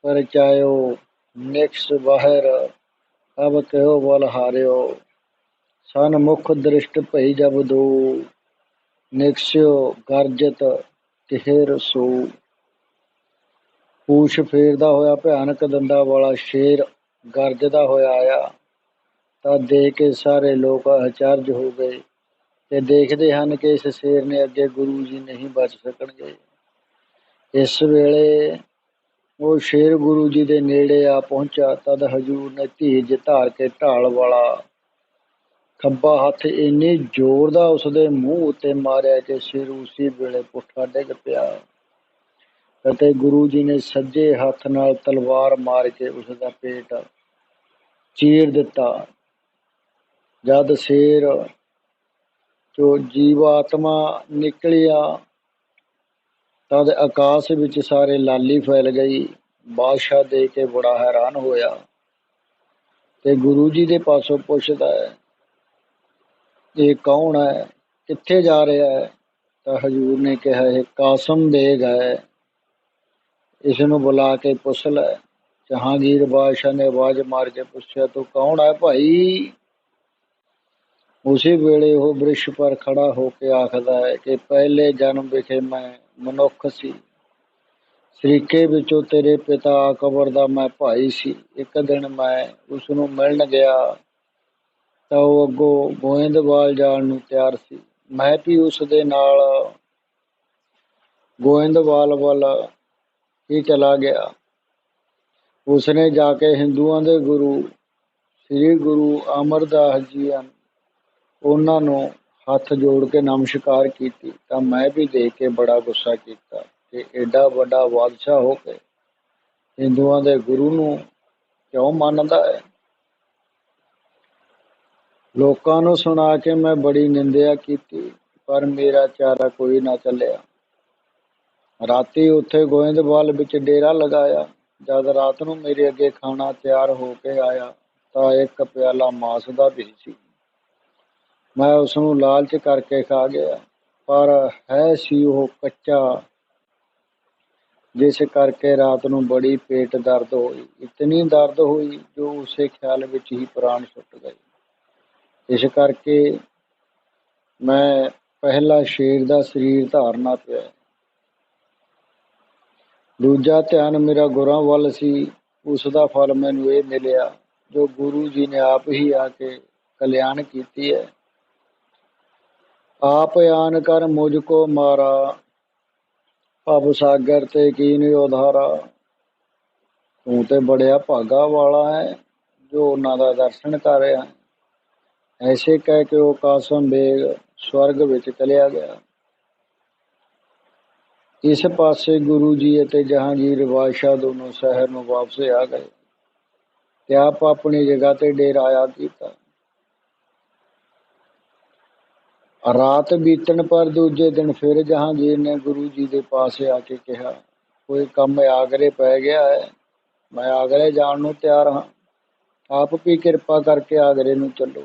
ਪਰਚਾਇਓ, ਨਿਕਸ ਬਾਹਿਰ ਅਬ ਕਹਿਓ ਬਲ ਹਾਰਿਓ, ਸਨ ਮੁਖ ਦ੍ਰਿਸ਼ਟ ਭਈ ਜਬ ਦੋ, ਨਿਕਸਿਓ ਗਰਜਤ ਕਿਹਰ ਸੋ। ਪੂਛ ਫੇਰਦਾ ਹੋਇਆ ਭਿਆਨਕ ਦੰਦਾਂ ਵਾਲਾ ਸ਼ੇਰ ਗਰਜਦਾ ਹੋਇਆ ਆਇਆ। ਤਾਂ ਦੇਖ ਕੇ ਸਾਰੇ ਲੋਕ ਅਚਰਜ ਹੋ ਗਏ ਤੇ ਦੇਖਦੇ ਹਨ ਕਿ ਇਸ ਸ਼ੇਰ ਨੇ ਅੱਗੇ ਗੁਰੂ ਜੀ ਨਹੀਂ ਬਚ ਸਕਣਗੇ। ਇਸ ਵੇਲੇ ਉਹ ਸ਼ੇਰ ਗੁਰੂ ਜੀ ਦੇ ਨੇੜੇ ਆ ਪਹੁੰਚਾ। ਤਦ ਹਜ਼ੂਰ ਨੇ ਧੀਰਜ ਧਾਰ ਕੇ ਢਾਲ ਵਾਲਾ ਖੱਬਾ ਹੱਥ ਇੰਨੀ ਜ਼ੋਰ ਦਾ ਉਸਦੇ ਮੂੰਹ ਉੱਤੇ ਮਾਰਿਆ ਕਿ ਸ਼ੇਰ ਉਸੇ ਵੇਲੇ ਪੁੱਠਾ ਡਿੱਗ ਪਿਆ ਅਤੇ ਗੁਰੂ ਜੀ ਨੇ ਸੱਜੇ ਹੱਥ ਨਾਲ ਤਲਵਾਰ ਮਾਰ ਕੇ ਉਸਦਾ ਪੇਟ ਚੀਰ ਦਿੱਤਾ। ਜਦ ਸ਼ੇਰ ਚੋਂ ਜੀਵਾਤਮਾ ਨਿਕਲਿਆ ਤਦ ਆਕਾਸ਼ ਵਿੱਚ ਸਾਰੇ ਲਾਲੀ ਫੈਲ ਗਈ। ਬਾਦਸ਼ਾਹ ਦੇਖ ਕੇ ਬੜਾ ਹੈਰਾਨ ਹੋਇਆ ਤੇ ਗੁਰੂ ਜੀ ਦੇ ਪਾਸੋਂ ਪੁੱਛਦਾ ਹੈ, ਇਹ ਕੌਣ ਹੈ, ਕਿੱਥੇ ਜਾ ਰਿਹਾ ਹੈ? ਤਾਂ ਹਜ਼ੂਰ ਨੇ ਕਿਹਾ, ਇਹ ਕਾਸਮ ਬੇਗ ਹੈ, ਇਸ ਨੂੰ ਬੁਲਾ ਕੇ ਪੁੱਛ ਲੈ। ਜਹਾਂਗੀਰ ਬਾਦਸ਼ਾਹ ਨੇ ਆਵਾਜ਼ ਮਾਰ ਕੇ ਪੁੱਛਿਆ, ਤੂੰ ਕੌਣ ਹੈ ਭਾਈ? ਉਸੇ ਵੇਲੇ ਉਹ ਬ੍ਰਿਸ਼ ਪਰ ਖੜਾ ਹੋ ਕੇ ਆਖਦਾ ਹੈ ਕਿ ਪਹਿਲੇ ਜਨਮ ਵਿਖੇ ਮੈਂ ਮਨੁੱਖ ਸੀ। ਸਰੀਕੇ ਵਿੱਚੋਂ ਤੇਰੇ ਪਿਤਾ ਅਕਬਰ ਦਾ ਮੈਂ ਭਾਈ ਸੀ। ਇੱਕ ਦਿਨ ਮੈਂ ਉਸ ਨੂੰ ਮਿਲਣ ਗਿਆ ਤਾਂ ਉਹ ਅੱਗੋਂ ਗੋਇੰਦਵਾਲ ਜਾਣ ਨੂੰ ਤਿਆਰ ਸੀ। ਮੈਂ ਵੀ ਉਸ ਦੇ ਨਾਲ ਗੋਇੰਦਵਾਲ ਵੱਲ ਹੀ ਚਲਾ ਗਿਆ। ਉਸਨੇ ਜਾ ਕੇ ਹਿੰਦੂਆਂ ਦੇ ਗੁਰੂ ਸ੍ਰੀ ਗੁਰੂ ਅਮਰਦਾਸ ਜੀ ਹਨ, ਉਹਨਾਂ ਨੂੰ ਹੱਥ ਜੋੜ ਕੇ ਨਮਸਕਾਰ ਕੀਤੀ। ਤਾਂ ਮੈਂ ਵੀ ਦੇਖ ਕੇ ਬੜਾ ਗੁੱਸਾ ਕੀਤਾ ਕਿ ਐਡਾ ਵੱਡਾ ਬਾਦਸ਼ਾਹ ਹੋ ਕੇ ਹਿੰਦੂਆਂ ਦੇ ਗੁਰੂ ਨੂੰ ਕਿਉਂ ਮੰਨਦਾ ਹੈ। ਲੋਕਾਂ ਨੂੰ ਸੁਣਾ ਕੇ ਮੈਂ ਬੜੀ ਨਿੰਦਿਆ ਕੀਤੀ, ਪਰ ਮੇਰਾ ਚਾਰਾ ਕੋਈ ਨਾ ਚੱਲਿਆ। ਰਾਤੀ ਉੱਥੇ ਗੋਇੰਦਵਾਲ ਵਿੱਚ ਡੇਰਾ ਲਗਾਇਆ। ਜਦ ਰਾਤ ਨੂੰ ਮੇਰੇ ਅੱਗੇ ਖਾਣਾ ਤਿਆਰ ਹੋ ਕੇ ਆਇਆ ਤਾਂ ਇੱਕ ਪਿਆਲਾ ਮਾਸ ਦਾ ਵੀ ਸੀ। ਮੈਂ ਉਸ ਨੂੰ ਲਾਲਚ ਕਰਕੇ ਖਾ ਗਿਆ, ਪਰ ਹੈ ਸੀ ਉਹ ਕੱਚਾ, ਜਿਸ ਕਰਕੇ ਰਾਤ ਨੂੰ ਬੜੀ ਪੇਟ ਦਰਦ ਹੋਈ। ਇਤਨੀ ਦਰਦ ਹੋਈ ਜੋ ਉਸੇ ਖਿਆਲ ਵਿੱਚ ਹੀ ਪ੍ਰਾਣ ਛੁੱਟ ਗਏ। ਇਸ ਕਰਕੇ ਮੈਂ ਪਹਿਲਾ ਸ਼ੇਰ ਦਾ ਸਰੀਰ ਧਾਰਨਾ ਪਿਆ। ਦੂਜਾ ਧਿਆਨ ਮੇਰਾ ਗੁਰਾਂ ਵੱਲ ਸੀ। ਉਸ ਦਾ ਫਲ ਮੈਨੂੰ ਇਹ ਮਿਲਿਆ ਜੋ ਗੁਰੂ ਜੀ ਨੇ ਆਪ ਹੀ ਆ ਕੇ ਕਲਿਆਣ ਕੀਤੀ ਹੈ। ਆਪ ਆਨ ਕਰ ਮੁਝ ਕੋ ਮਾਰਾ, ਭਵ ਸਾਗਰ ਤੇ ਕੀਨ ਉਧਾਰਾ। ਤੂੰ ਤੇ ਬੜਿਆ ਭਾਗਾ ਵਾਲਾ ਹੈ ਜੋ ਉਹਨਾਂ ਦਾ ਦਰਸ਼ਨ ਕਰ ਰਿਹਾ। ਐਸੇ ਕਹਿ ਕੇ ਉਹ ਕਾਸਮ ਬੇਗ ਸਵਰਗ ਵਿੱਚ ਚਲਿਆ ਗਿਆ। ਇਸ ਪਾਸੇ ਗੁਰੂ ਜੀ ਅਤੇ ਜਹਾਂਗੀਰ ਬਾਦਸ਼ਾਹ ਦੋਨੋਂ ਸ਼ਹਿਰ ਨੂੰ ਵਾਪਸ ਆ ਗਏ ਤੇ ਆਪ ਆਪਣੀ ਜਗ੍ਹਾ ਤੇ ਡੇਰਾਇਆ ਕੀਤਾ। ਰਾਤ ਬੀਤਣ ਪਰ ਦੂਜੇ ਦਿਨ ਫਿਰ ਜਹਾਂਗੀਰ ਨੇ ਗੁਰੂ ਜੀ ਦੇ ਪਾਸ ਆ ਕੇ ਕਿਹਾ, ਕੋਈ ਕੰਮ ਆਗਰੇ ਪੈ ਗਿਆ ਹੈ, ਮੈਂ ਆਗਰੇ ਜਾਣ ਨੂੰ ਤਿਆਰ ਹਾਂ। ਆਪ ਵੀ ਕਿਰਪਾ ਕਰਕੇ ਆਗਰੇ ਨੂੰ ਚੱਲੋ।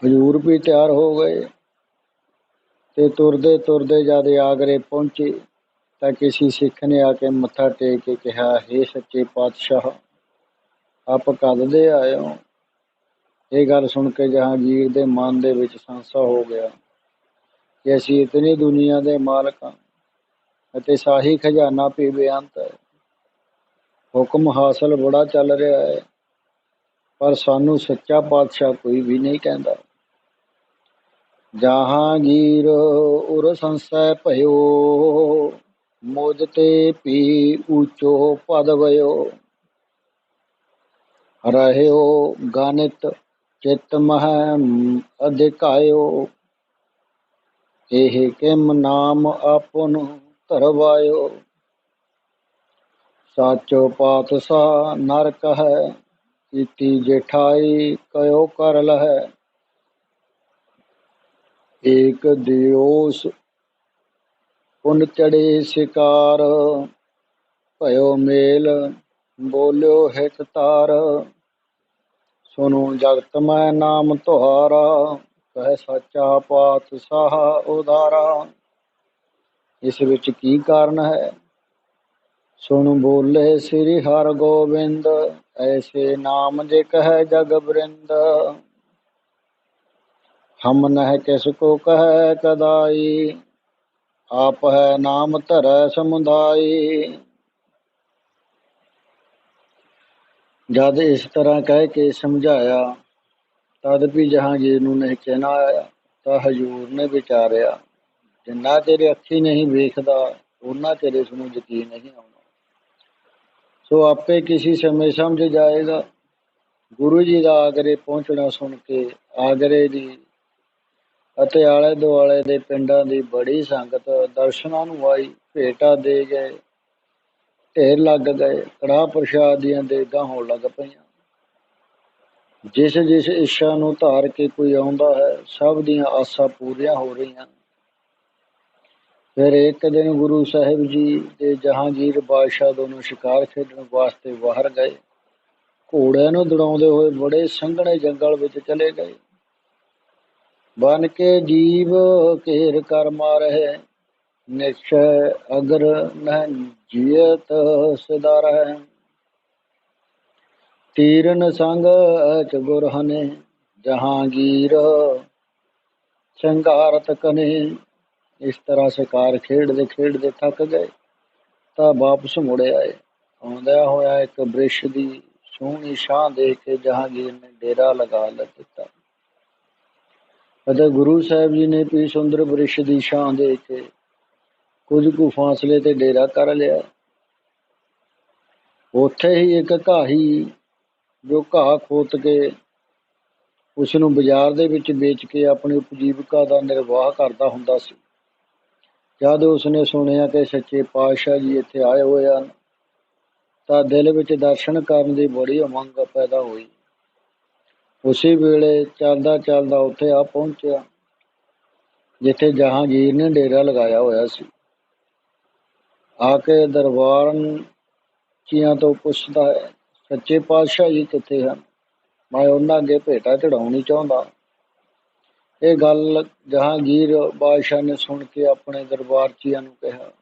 ਹਜ਼ੂਰ ਵੀ ਤਿਆਰ ਹੋ ਗਏ ਤੇ ਤੁਰਦੇ ਤੁਰਦੇ ਜਦ ਆਗਰੇ ਪਹੁੰਚੇ ਤਾਂ ਕਿਸੇ ਸਿੱਖ ਨੇ ਆ ਕੇ ਮੱਥਾ ਟੇਕ ਕੇ ਕਿਹਾ, ਹੇ ਸੱਚੇ ਪਾਤਸ਼ਾਹ, ਆਪ ਕਦ ਦੇ ਆਏ ਹੋ? ਇਹ ਗੱਲ ਸੁਣ ਕੇ ਜਹਾਂਗੀਰ ਦੇ ਮਨ ਦੇ ਵਿੱਚ ਸੰਸ਼ਾ ਹੋ ਗਿਆ ਕਿ ਅਸੀਂ ਇਤਨੀ ਦੁਨੀਆ ਦੇ ਮਾਲਕ ਹਾਂ ਅਤੇ ਸਾਹੀ ਖਜ਼ਾਨਾ ਵੀ ਬੇਅੰਤ ਹੈ। ਹੁਕਮ ਹਾਸਲ ਬੜਾ ਚੱਲ ਰਿਹਾ ਹੈ, ਪਰ ਸਾਨੂੰ ਸੱਚਾ ਪਾਤਸ਼ਾਹ ਕੋਈ ਵੀ ਨਹੀਂ ਕਹਿੰਦਾ। ਜਹਾਂਗੀਰ ਉਰ ਸੰਸੈ ਭਇਓ, ਮੁਝ ਤੇ ਪੀ ਊਚੋ ਪਦ ਵयो। ਰਹਿਓ ਗਾਨਿਤ ਚਿਤ ਮਹਿ ਅਧਿਕਾਇਓ, ਇਹ ਕਿਮ ਨਾਮ ਆਪਨ ਧਰਵਾਇਓ। ਸਾਚੋ ਪਾਤਸ਼ਾਹ ਨਰ ਕਹੈ, ਕੀਤੀ ਜੇਠਾਈ ਕਯੋ ਕਰ ਲਹੈ। ਏਕ ਦਿਓਸ ਪੁਨ ਚੜੇ ਸ਼ਿਕਾਰ, ਭਇਓ ਮੇਲ ਬੋਲਿਓ ਹਿਤ ਤਾਰ। ਸੁਨੋ ਜਗਤ ਮੈਂ ਨਾਮ ਤੁਹਾਰਾ, ਕਹਿ ਸਾਚਾ ਪਾਤਸ਼ਾਹ ਉਦਾਰਾ। ਇਸ ਵਿੱਚ ਕੀ ਕਾਰਨ ਹੈ? ਸੁਣ ਬੋਲੇ ਸ੍ਰੀ ਹਰਿ ਗੋਬਿੰਦ, ਐਸੇ ਨਾਮ ਜੇ ਕਹੈ ਜਗ ਬ੍ਰਿੰਦ। ਹਮ ਨਹਿ ਕਿਸ ਕੋ ਕਹੈ ਕਦਾਈ, ਆਪ ਹੈ ਨਾਮ ਧਰੈ ਸਮੁਦਾਈ। ਜਦ ਇਸ ਤਰ੍ਹਾਂ ਕਹਿ ਕੇ ਸਮਝਾਇਆ, ਤਦ ਵੀ ਜਹਾਂਗੀਰ ਨੂੰ ਨਿਹਚੇ ਨਾ ਆਇਆ। ਤਾਂ ਹਜ਼ੂਰ ਨੇ ਵਿਚਾਰਿਆ, ਜਿੰਨਾ ਚਿਰ ਅੱਖੀ ਨਹੀਂ ਵੇਖਦਾ ਉਹਨਾਂ ਚਿਰ ਇਸ ਨੂੰ ਯਕੀਨ ਨਹੀਂ ਆਉਣਾ। ਸੋ ਆਪੇ ਕਿਸੇ ਸਮੇਂ ਸਮਝ ਜਾਏਗਾ। ਗੁਰੂ ਜੀ ਦਾ ਆਗਰੇ ਪਹੁੰਚਣਾ ਸੁਣ ਕੇ ਆਗਰੇ ਦੀ ਅਤੇ ਆਲੇ ਦੁਆਲੇ ਦੇ ਪਿੰਡਾਂ ਦੀ ਬੜੀ ਸੰਗਤ ਦਰਸ਼ਨਾਂ ਨੂੰ ਆਈ। ਭੇਟਾਂ ਦੇ ਗਏ, ਢੇਰ ਲੱਗ ਗਏ, ਕੜਾਹ ਪ੍ਰਸ਼ਾਦ ਦੀਆਂ ਦੇਗਾਂ ਹੋਣ ਲੱਗ ਪਈਆਂ। ਜਿਸ ਜਿਸ ਇੱਛਾ ਨੂੰ ਧਾਰ ਕੇ ਕੋਈ ਆਉਂਦਾ ਹੈ, ਸਭ ਦੀਆਂ ਆਸਾਂ ਪੂਰੀਆਂ ਹੋ ਰਹੀਆਂ। ਫਿਰ ਇੱਕ ਦਿਨ ਗੁਰੂ ਸਾਹਿਬ ਜੀ ਤੇ ਜਹਾਂਗੀਰ ਬਾਦਸ਼ਾਹ ਦੋਨੋਂ ਸ਼ਿਕਾਰ ਖੇਡਣ ਵਾਸਤੇ ਬਾਹਰ ਗਏ। ਘੋੜਿਆਂ ਨੂੰ ਦੌੜਾਉਂਦੇ ਹੋਏ ਬੜੇ ਸੰਘਣੇ ਜੰਗਲ ਵਿੱਚ ਚਲੇ ਗਏ। ਬਨ ਕੇ ਜੀਵ ਘੇਰ ਕਰ ਮਾਰਹਿ, ਨਿਸ਼ਚੈ ਅਗਰ ਨਹਿ ਜੀਅਤ ਸਦਾ ਰਹਿ। ਤੀਰਨ ਸੰਗ ਅਚ ਗੁਰ ਹਨੇ, ਜਹਾਂਗੀਰ ਸ਼ੰਗਾਰਤ ਕਨੇ। ਇਸ ਤਰ੍ਹਾਂ ਸ਼ਿਕਾਰ ਖੇਡਦੇ ਖੇਡਦੇ ਥੱਕ ਗਏ ਤਾਂ ਵਾਪਸ ਮੁੜ ਆਏ। ਆਉਂਦਿਆਂ ਹੋਇਆ ਇੱਕ ਬ੍ਰਿਛ ਦੀ ਸੋਹਣੀ ਛਾਂ ਦੇਖ ਕੇ ਜਹਾਂਗੀਰ ਨੇ ਡੇਰਾ ਲਗਾ ਦਿੱਤਾ ਅਤੇ ਗੁਰੂ ਸਾਹਿਬ ਜੀ ਨੇ ਵੀ ਸੁੰਦਰ ਬ੍ਰਿਛ ਦੀ ਛਾਂ ਦੇਖ ਕੇ ਕੁਝ ਕੁ ਫਾਸਲੇ ਤੇ ਡੇਰਾ ਕਰ ਲਿਆ। ਉੱਥੇ ਹੀ ਇੱਕ ਘਾਹੀ ਜੋ ਘਾਹ ਖੋਤ ਕੇ ਉਸ ਨੂੰ ਬਾਜ਼ਾਰ ਦੇ ਵਿੱਚ ਵੇਚ ਕੇ ਆਪਣੀ ਉਪਜੀਵਿਕਾ ਦਾ ਨਿਰਵਾਹ ਕਰਦਾ ਹੁੰਦਾ ਸੀ। ਜਦ ਉਸਨੇ ਸੁਣਿਆ ਕਿ ਸੱਚੇ ਪਾਤਸ਼ਾਹ ਜੀ ਇੱਥੇ ਆਏ ਹੋਏ ਹਨ, ਤਾਂ ਦਿਲ ਵਿੱਚ ਦਰਸ਼ਨ ਕਰਨ ਦੀ ਬੜੀ ਉਮੰਗ ਪੈਦਾ ਹੋਈ। ਉਸੇ ਵੇਲੇ ਚੱਲਦਾ ਚੱਲਦਾ ਉੱਥੇ ਆ ਪਹੁੰਚਿਆ ਜਿੱਥੇ ਜਹਾਂਗੀਰ ਨੇ ਡੇਰਾ ਲਗਾਇਆ ਹੋਇਆ ਸੀ। ਆ ਕੇ ਦਰਬਾਰਚੀਆਂ ਤੋਂ ਪੁੱਛਦਾ ਹੈ, ਸੱਚੇ ਪਾਤਸ਼ਾਹ ਜੀ ਕਿੱਥੇ ਹਨ? ਮੈਂ ਉਹਨਾਂ ਅੱਗੇ ਭੇਟਾ ਚੜਾਉਣੀ ਚਾਹੁੰਦਾ। ਇਹ ਗੱਲ ਜਹਾਂਗੀਰ ਬਾਦਸ਼ਾਹ ਨੇ ਸੁਣ ਕੇ ਆਪਣੇ ਦਰਬਾਰਚੀਆਂ ਨੂੰ ਕਿਹਾ,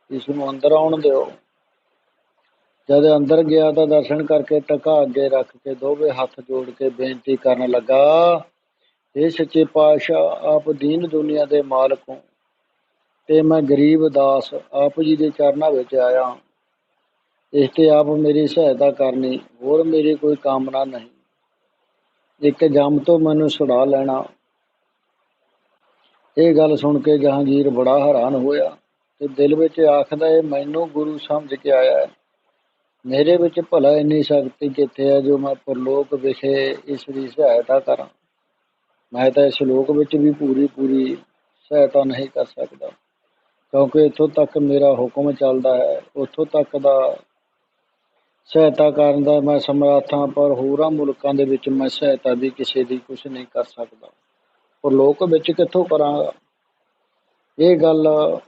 ਇਸ ਨੂੰ ਅੰਦਰ ਆਉਣ ਦਿਓ। ਜਦ ਅੰਦਰ ਗਿਆ ਤਾਂ ਦਰਸ਼ਨ ਕਰਕੇ ਟਕਾ ਅੱਗੇ ਰੱਖ ਕੇ ਦੋਵੇਂ ਹੱਥ ਜੋੜ ਕੇ ਬੇਨਤੀ ਕਰਨ ਲੱਗਾ, ਇਹ ਸੱਚੇ ਪਾਤਸ਼ਾਹ, ਆਪ ਦੀਨ ਦੁਨੀਆ ਦੇ ਮਾਲਕ ਹੋ ਤੇ ਮੈਂ ਗਰੀਬ ਦਾਸ ਆਪ ਜੀ ਦੇ ਚਰਨਾਂ ਵਿੱਚ ਆਇਆ। ਇਸ ਤੇ ਆਪ ਮੇਰੀ ਸਹਾਇਤਾ ਕਰਨੀ, ਹੋਰ ਮੇਰੀ ਕੋਈ ਕਾਮਨਾ ਨਹੀਂ। ਇੱਕ ਜੰਮ ਤੋਂ ਮੈਨੂੰ ਛੁਡਾ ਲੈਣਾ। ਇਹ ਗੱਲ ਸੁਣ ਕੇ ਜਹਾਂਗੀਰ ਬੜਾ ਹੈਰਾਨ ਹੋਇਆ ਤੇ ਦਿਲ ਵਿੱਚ ਆਖਦਾ, ਇਹ ਮੈਨੂੰ ਗੁਰੂ ਸਮਝ ਕੇ ਆਇਆ ਹੈ। ਮੇਰੇ ਵਿੱਚ ਭਲਾ ਇੰਨੀ ਸ਼ਕਤੀ ਕਿੱਥੇ ਹੈ ਜੋ ਮੈਂ ਪਰਲੋਕ ਵਿਖੇ ਇਸ ਦੀ ਸਹਾਇਤਾ ਕਰਾਂ। ਮੈਂ ਤਾਂ ਇਸ ਲੋਕ ਵਿੱਚ ਵੀ ਪੂਰੀ ਸਹਾਇਤਾ ਨਹੀਂ ਕਰ ਸਕਦਾ, ਕਿਉਂਕਿ ਇੱਥੋਂ ਤੱਕ ਮੇਰਾ ਹੁਕਮ ਚੱਲਦਾ ਹੈ, ਉੱਥੋਂ ਤੱਕ ਦਾ ਸਹਾਇਤਾ ਕਰਨ ਦਾ ਮੈਂ ਸਮਰੱਥ ਹਾਂ, ਪਰ ਹੋਰਾਂ ਮੁਲਕਾਂ ਦੇ ਵਿੱਚ ਮੈਂ ਸਹਾਇਤਾ ਵੀ ਕਿਸੇ ਦੀ ਕੁਛ ਨਹੀਂ ਕਰ ਸਕਦਾ। ਪਰਲੋਕ ਵਿੱਚ ਕਿੱਥੋਂ ਕਰਾਂਗਾ? ਇਹ ਗੱਲ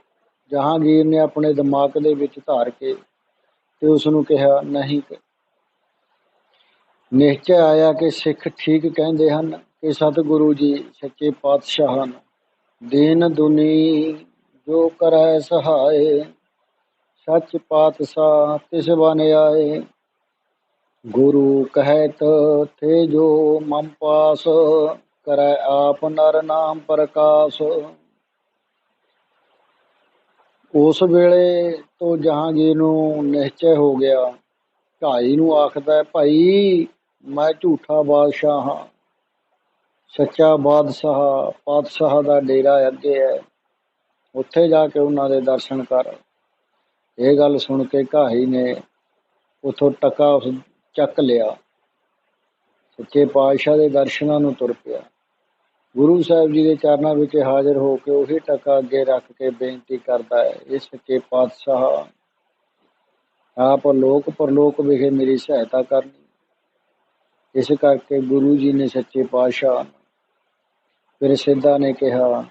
ਜਹਾਂਗੀਰ ਨੇ ਆਪਣੇ ਦਿਮਾਗ ਦੇ ਵਿੱਚ ਧਾਰ ਕੇ ਤੇ ਉਸ ਨੂੰ ਕਿਹਾ, ਨਹੀਂ, ਨਿਸ਼ਚੈ ਆਇਆ ਕਿ ਸਿੱਖ ਠੀਕ ਕਹਿੰਦੇ ਹਨ ਕਿ ਸਤਿਗੁਰੂ ਜੀ ਸੱਚੇ ਪਾਤਸ਼ਾਹ ਹਨ। ਦੀਨ ਦੁਨੀ ਜੋ ਕਰੈ ਸਹਾਏ, ਸੱਚ ਪਾਤਸ਼ਾਹ ਤਿਸ ਬਨ ਆਏ। गुरु कहत थे जो मम पास, करै आप नर नाम प्रकाश। ਉਸ ਵੇਲੇ ਤੋਂ ਜਹਾਂਗੀਰ ਨੂੰ ਨਿਸ਼ਚੈ ਹੋ ਗਿਆ। ਢਾਈ ਨੂੰ ਆਖਦਾ, ਭਾਈ ਮੈਂ ਝੂਠਾ ਬਾਦਸ਼ਾਹ ਹਾਂ, ਸੱਚਾ ਬਾਦਸ਼ਾਹ ਪਾਤਸ਼ਾਹ ਦਾ ਡੇਰਾ ਅੱਗੇ ਹੈ, ਉੱਥੇ ਜਾ ਕੇ ਉਹਨਾਂ ਦੇ ਦਰਸ਼ਨ ਕਰ। ਇਹ ਗੱਲ ਸੁਣ ਕੇ ਘਾਈ ਨੇ ਉੱਥੋਂ ਟਕਾ ਚੱਕ ਲਿਆ, ਸੱਚੇ ਪਾਤਸ਼ਾਹ ਦੇ ਦਰਸ਼ਨਾਂ ਨੂੰ ਤੁਰ ਪਿਆ। ਗੁਰੂ ਸਾਹਿਬ ਜੀ ਦੇ ਚਰਨਾਂ ਵਿੱਚ ਹਾਜ਼ਰ ਹੋ ਕੇ ਉਹੀ ਟਕਾ ਅੱਗੇ ਰੱਖ ਕੇ ਬੇਨਤੀ ਕਰਦਾ ਹੈ, ਇਹ ਸੱਚੇ ਪਾਤਸ਼ਾਹ ਆਪ ਲੋਕ ਪਰਲੋਕ ਵਿਖੇ ਮੇਰੀ ਸਹਾਇਤਾ ਕਰਨੀ। ਇਸ ਕਰਕੇ ਗੁਰੂ ਜੀ ਨੇ ਸੱਚੇ ਪਾਤਸ਼ਾਹ ਫਿਰ ਸਿੱਧਾ ਨੇ ਕਿਹਾ,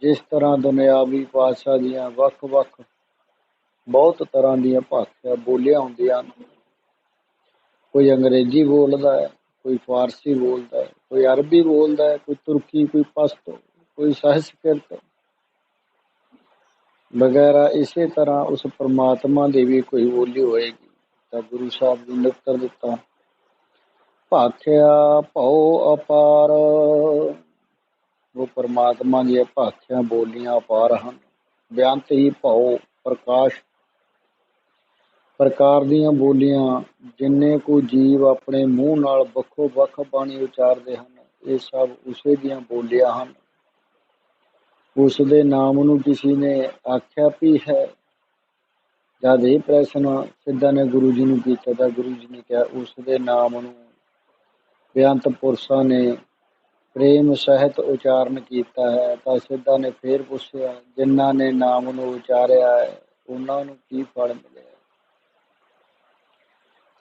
ਜਿਸ ਤਰ੍ਹਾਂ ਦੁਨਿਆਵੀ ਪਾਤਸ਼ਾਹ ਦੀਆਂ ਵੱਖ ਵੱਖ ਬਹੁਤ ਤਰ੍ਹਾਂ ਦੀਆਂ ਭਾਸ਼ਾ ਬੋਲੀਆਂ ਹੁੰਦੀਆਂ ਹਨ, ਕੋਈ ਅੰਗਰੇਜ਼ੀ ਬੋਲਦਾ ਹੈ, ਕੋਈ ਫਾਰਸੀ ਬੋਲਦਾ ਹੈ, ਕੋਈ ਅਰਬੀ ਬੋਲਦਾ ਹੈ, ਕੋਈ ਤੁਰਕੀ, ਕੋਈ ਪਸ਼ਤੋ, ਕੋਈ ਸੰਸਕ੍ਰਿਤ ਵਗੈਰਾ। ਇਸੇ ਤਰ੍ਹਾਂ ਉਸ ਪਰਮਾਤਮਾ ਦੀ ਵੀ ਕੋਈ ਬੋਲੀ ਹੋਏਗੀ। ਤਾਂ ਗੁਰੂ ਸਾਹਿਬ ਜੀ ਨੇ ਉੱਤਰ ਦਿੱਤਾ, ਭਾਖਿਆ ਭਉ ਅਪਾਰ। ਉਹ ਪਰਮਾਤਮਾ ਦੀਆਂ ਭਾਖਿਆ ਬੋਲੀਆਂ ਅਪਾਰ ਹਨ। ਬੇਅੰਤ ਹੀ ਭਉ ਪ੍ਰਕਾਸ਼ ਪ੍ਰਕਾਰ ਦੀਆਂ ਬੋਲੀਆਂ, ਜਿੰਨੇ ਕੁ ਜੀਵ ਆਪਣੇ ਮੂੰਹ ਨਾਲ ਵੱਖੋ ਵੱਖ ਬਾਣੀ ਉਚਾਰਦੇ ਹਨ, ਇਹ ਸਭ ਉਸੇ ਦੀਆਂ ਬੋਲੀਆਂ ਹਨ। ਉਸ ਦੇ ਨਾਮ ਨੂੰ ਕਿਸੇ ਨੇ ਆਖਿਆ ਵੀ ਹੈ। ਜਦ ਇਹ ਪ੍ਰਸ਼ਨ ਸਿੱਧਾ ਨੇ ਗੁਰੂ ਜੀ ਨੂੰ ਕੀਤਾ ਤਾਂ ਗੁਰੂ ਜੀ ਨੇ ਕਿਹਾ, ਉਸ ਦੇ ਨਾਮ ਨੂੰ ਬੇਅੰਤ ਪੁਰਸ਼ਾਂ ਨੇ ਪ੍ਰੇਮ ਸਹਿਤ ਉਚਾਰਨ ਕੀਤਾ ਹੈ। ਤਾਂ ਸਿੱਧਾ ਨੇ ਫੇਰ ਪੁੱਛਿਆ, ਜਿਨ੍ਹਾਂ ਨੇ ਨਾਮ ਨੂੰ ਉਚਾਰਿਆ ਹੈ ਉਹਨਾਂ ਨੂੰ ਕੀ ਫਲ ਮਿਲਿਆ?